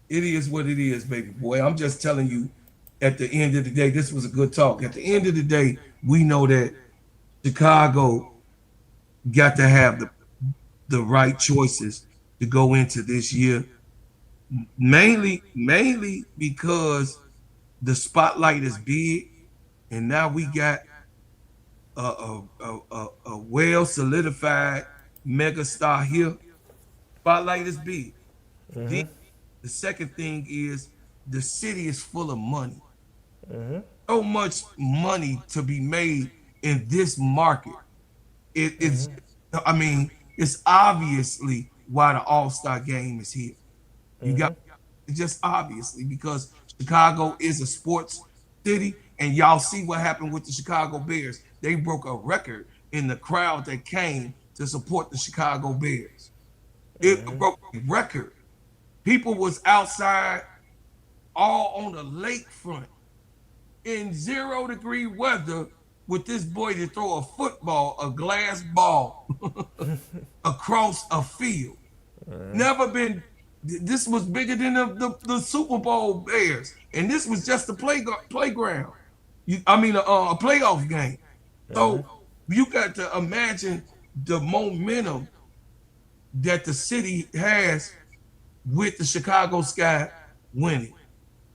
it is what it is, baby boy. I'm just telling you, at the end of the day, this was a good talk. At the end of the day, we know that Chicago got to have the right choices to go into this year. Mainly because the spotlight is big, and now we got a well solidified mega star here. Spotlight is big. Then the second thing is the city is full of money. So much money to be made in this market. It's, I mean, it's obviously why the All Star game is here. You got it's just obviously because Chicago is a sports city, and y'all see what happened with the Chicago Bears. They broke a record in the crowd that came to support the Chicago Bears. It broke a record. People was outside all on the lakefront in 0-degree weather with this boy to throw a football, a glass ball, across a field. Never been. This was bigger than the Super Bowl Bears, and this was just a playground. A playoff game. So you got to imagine the momentum that the city has with the Chicago Sky winning.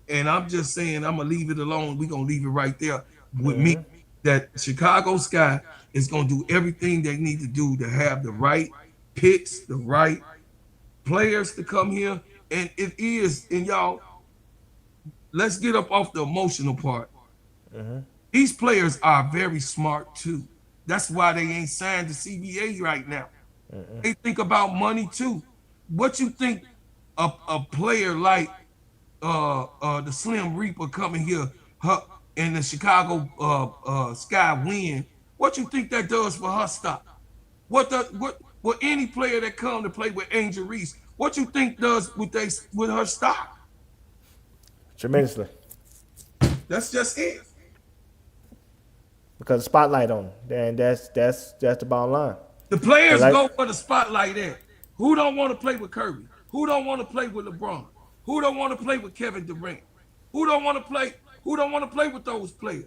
And I'm just saying, I'm gonna leave it alone. We're gonna leave it right there with me. That Chicago Sky is gonna do everything they need to do to have the right picks, the right players to come here. And it is, and y'all, let's get up off the emotional part. These players are very smart too. That's why they ain't signed to CBA right now. They think about money too. What you think a player like the Slim Reaper coming here in the Chicago Sky win? What you think that does for her stock? What any player that come to play with Angel Reese, what you think does with her stock? tremendously. That's just it. Because the spotlight on them. And that's the bottom line. The players Like- go for the spotlight at. Who don't want to play with Kirby? Who don't want to play with LeBron? Who don't want to play with Kevin Durant? Who don't want to play with those players?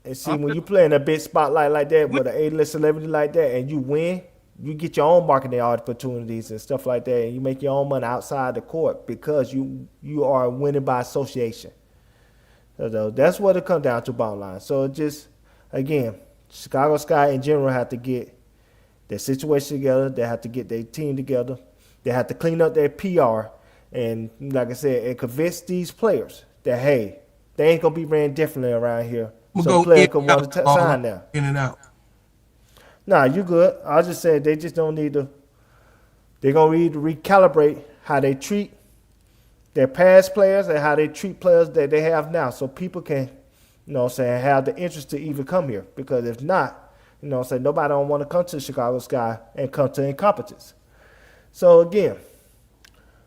And see, when you play in a big spotlight like that with an A-list celebrity like that, and you win, you get your own marketing opportunities and stuff like that, and you make your own money outside the court because you are winning by association. So that's what it comes down to, bottom line. So just, again, Chicago Sky in general have to get their situation together. They have to get their team together. They have to clean up their PR. And like I said, and convince these players that, hey, they ain't going to be ran differently around here. So players can want to sign now. In and out. Nah, you good. I was just saying they just don't need to. They're going to need to recalibrate how they treat their past players and how they treat players that they have now, so people can, have the interest to even come here. Because if not, nobody don't want to come to Chicago Sky and come to incompetence. So again,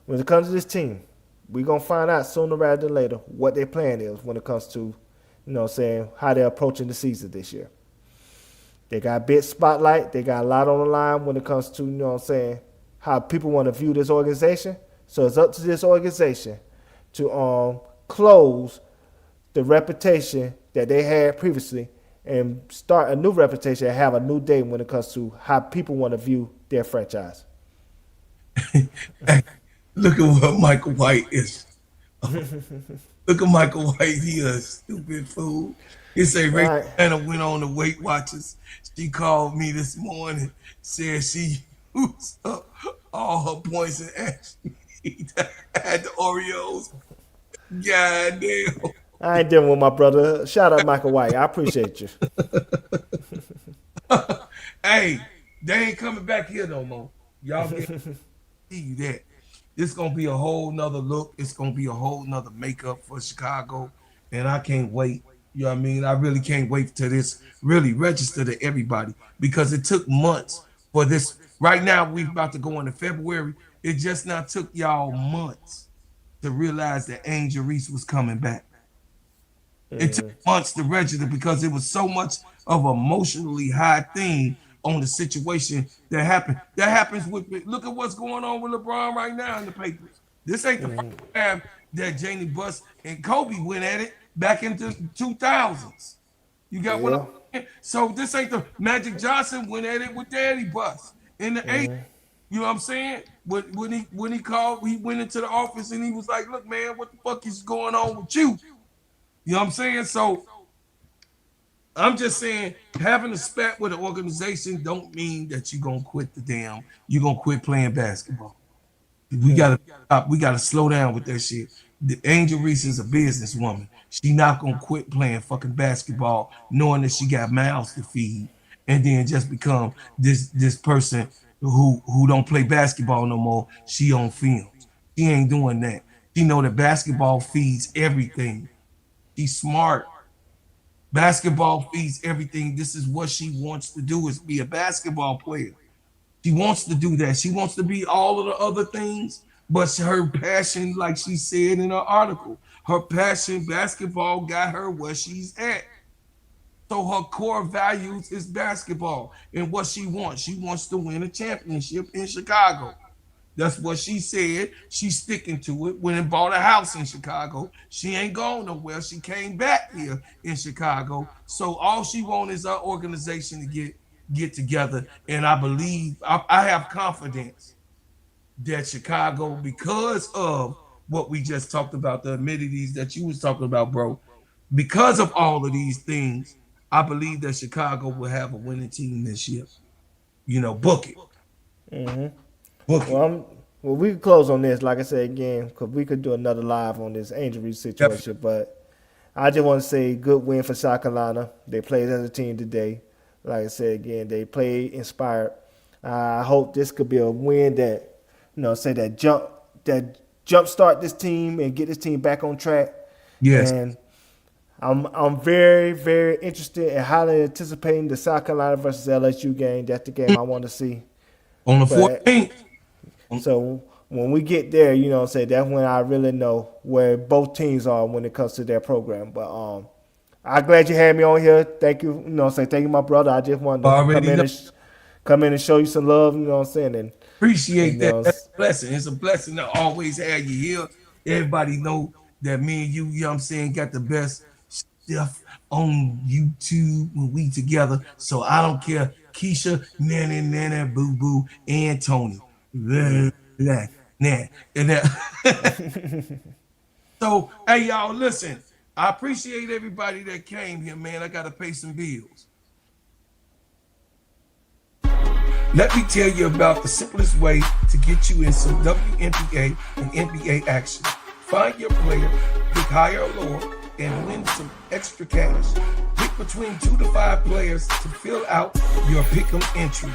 when it comes to this team, we're going to find out sooner rather than later what their plan is when it comes to, how they're approaching the season this year. They got a big spotlight. They got a lot on the line when it comes to, how people want to view this organization. So it's up to this organization to close the reputation that they had previously and start a new reputation and have a new day when it comes to how people want to view their franchise. Look at what Michael White is. Look at Michael White. He a stupid fool. He say Rachel Anna went on the Weight Watchers. She called me this morning, said she used up all her points and asked me had the Oreos. God damn. I ain't dealing with my brother. Shout out Michael White. I appreciate you. Hey, they ain't coming back here no more. Y'all can see that. It's gonna be a whole nother look. It's gonna be a whole nother makeup for Chicago. And I can't wait. You know what I mean? I really can't wait till this really register to everybody, because it took months for this. Right now, we're about to go into February. It just now took y'all months to realize that Angel Reese was coming back. It took months to register because it was so much of an emotionally high thing on the situation that happened. That happens with, look at what's going on with LeBron right now in the papers. This ain't the first time that Janie Buss and Kobe went at it back in the 2000s. You got what I'm saying? So this ain't the Magic Johnson went at it with Daddy Buss in the 80s. You know what I'm saying? When he went into the office and he was like, look, man, what the fuck is going on with you? You know what I'm saying? So I'm just saying, having a spat with an organization don't mean that you're gonna quit playing basketball. We gotta slow down with that shit. The Angel Reese is a businesswoman. She not gonna quit playing fucking basketball, knowing that she got mouths to feed, and then just become this person who don't play basketball no more. She on films. She ain't doing that. She know that basketball feeds everything. She's smart. Basketball feeds everything. This is what she wants to do, is be a basketball player. She wants to do that. She wants to be all of the other things, but her passion, like she said in her article, her passion, basketball, got her where she's at. So her core values is basketball. And what she wants to win a championship in Chicago. That's what she said. She's sticking to it. Went and bought a house in Chicago. She ain't going nowhere. She came back here in Chicago. So all she wants is our organization to get together. And I believe, I have confidence that Chicago, because of what we just talked about, the amenities that you was talking about, bro, because of all of these things, I believe that Chicago will have a winning team this year. You know, book it. Well, we could close on this, like I said again, because we could do another live on this injury situation. But I just want to say, good win for South Carolina. They played as a team today. Like I said again, they played inspired. I hope this could be a win that, jump start this team and get this team back on track. Yes. And I'm very, very interested and highly anticipating the South Carolina versus LSU game. That's the game I want to see. On the 14th. So when we get there, that's when I really know where both teams are when it comes to their program. But I'm glad you had me on here. Thank you. Thank you, my brother. I just wanted to come in and show you some love. You know what I'm saying? And appreciate that. That's a blessing. It's a blessing to always have you here. Everybody know that me and you know what I'm saying, got the best stuff on YouTube when we together. So I don't care. Keisha, Nana, Boo Boo, and Tony. So, hey, y'all, listen. I appreciate everybody that came here, man. I got to pay some bills. Let me tell you about the simplest way to get you in some WNBA and NBA action. Find your player, pick higher or lower, and win some extra cash. Pick between 2 to 5 players to fill out your pick'em entry.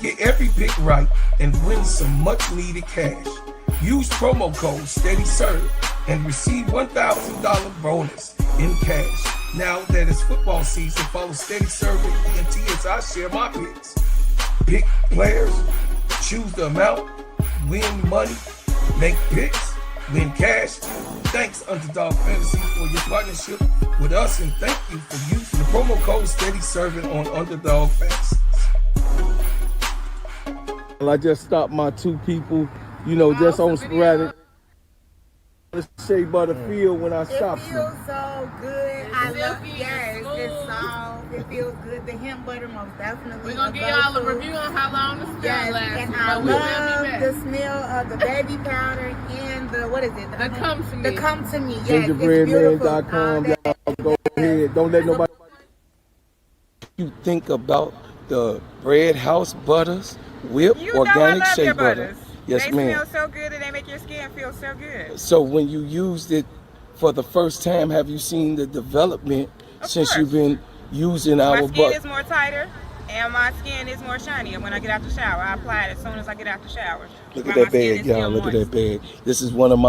Get every pick right and win some much-needed cash. Use promo code SteadyServe and receive $1,000 bonus in cash. Now that it's football season, follow SteadyServe with ENT as I share my picks. Pick players, choose the amount, win money, make picks, win cash. Thanks, Underdog Fantasy, for your partnership with us, and thank you for using the promo code SteadyServ'n on Underdog Fantasy. I just stopped my 2 people, just on sporadic. Shea Butter feel when I stop. It feels so good. I love it. Yes, it's soft. It feels good. The hemp butter most definitely. We're gonna give y'all a review on how long the smell lasts. And I love the smell of the baby powder and the The come to me. Yes, Gingerbreadman.com. Y'all go ahead. Don't let nobody. You think about the Bread House butters, whip, organic shea butter. Yes, ma'am. They smell so good and they make your skin feel so good. So when you used it for the first time, have you seen the development since you've been using our butter? My skin is more tighter and my skin is more shiny. And when I get out the shower, I apply it as soon as I get out the shower. Look at that bag, y'all. Look at that bag. This is one of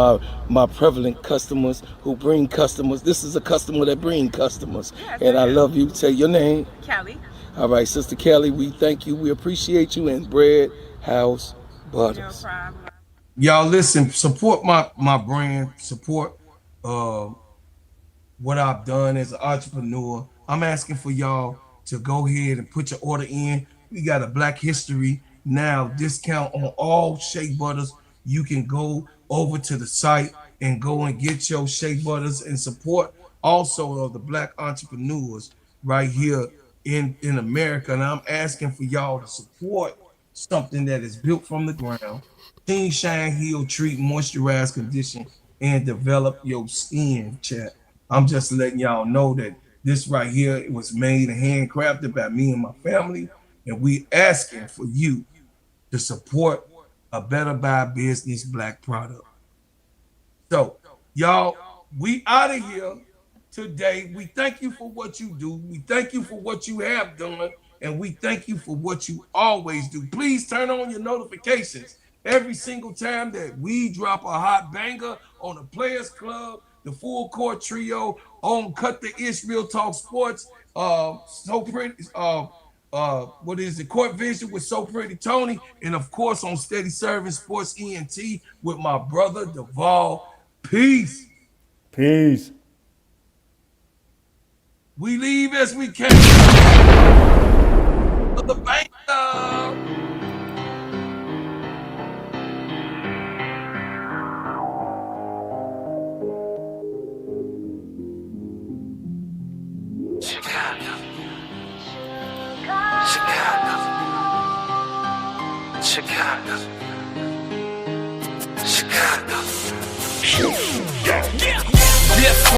my prevalent customers who bring customers. This is a customer that brings customers. Yes, and I love you. Say your name. Kelly. All right, Sister Kelly, we thank you. We appreciate you. And Bread House Butters. No problem. Y'all listen, support my brand, support what I've done as an entrepreneur. I'm asking for y'all to go ahead and put your order in. We got a Black History Now discount on all shea butters. You can go over to the site and go and get your shea butters and support also of the Black entrepreneurs right here in America. And I'm asking for y'all to support something that is built from the ground. Clean, shine, heal, treat, moisturize, condition, and develop your skin, chat. I'm just letting y'all know that this right here, it was made and handcrafted by me and my family. And we asking for you to support a Better Buy Business Black product. So, y'all, we out of here today. We thank you for what you do. We thank you for what you have done. And we thank you for what you always do. Please turn on your notifications every single time that we drop a hot banger on the Players Club, the Full Court Trio, on Cut the Ish, Real Talk Sports, So Pretty, what is it, Court Vision with So Pretty Tony, and of course on Steady Serv'n Sports ENT with my brother Duvall. Peace. Peace. We leave as we came. The banger. Chicago. Chicago. Chicago. Chicago.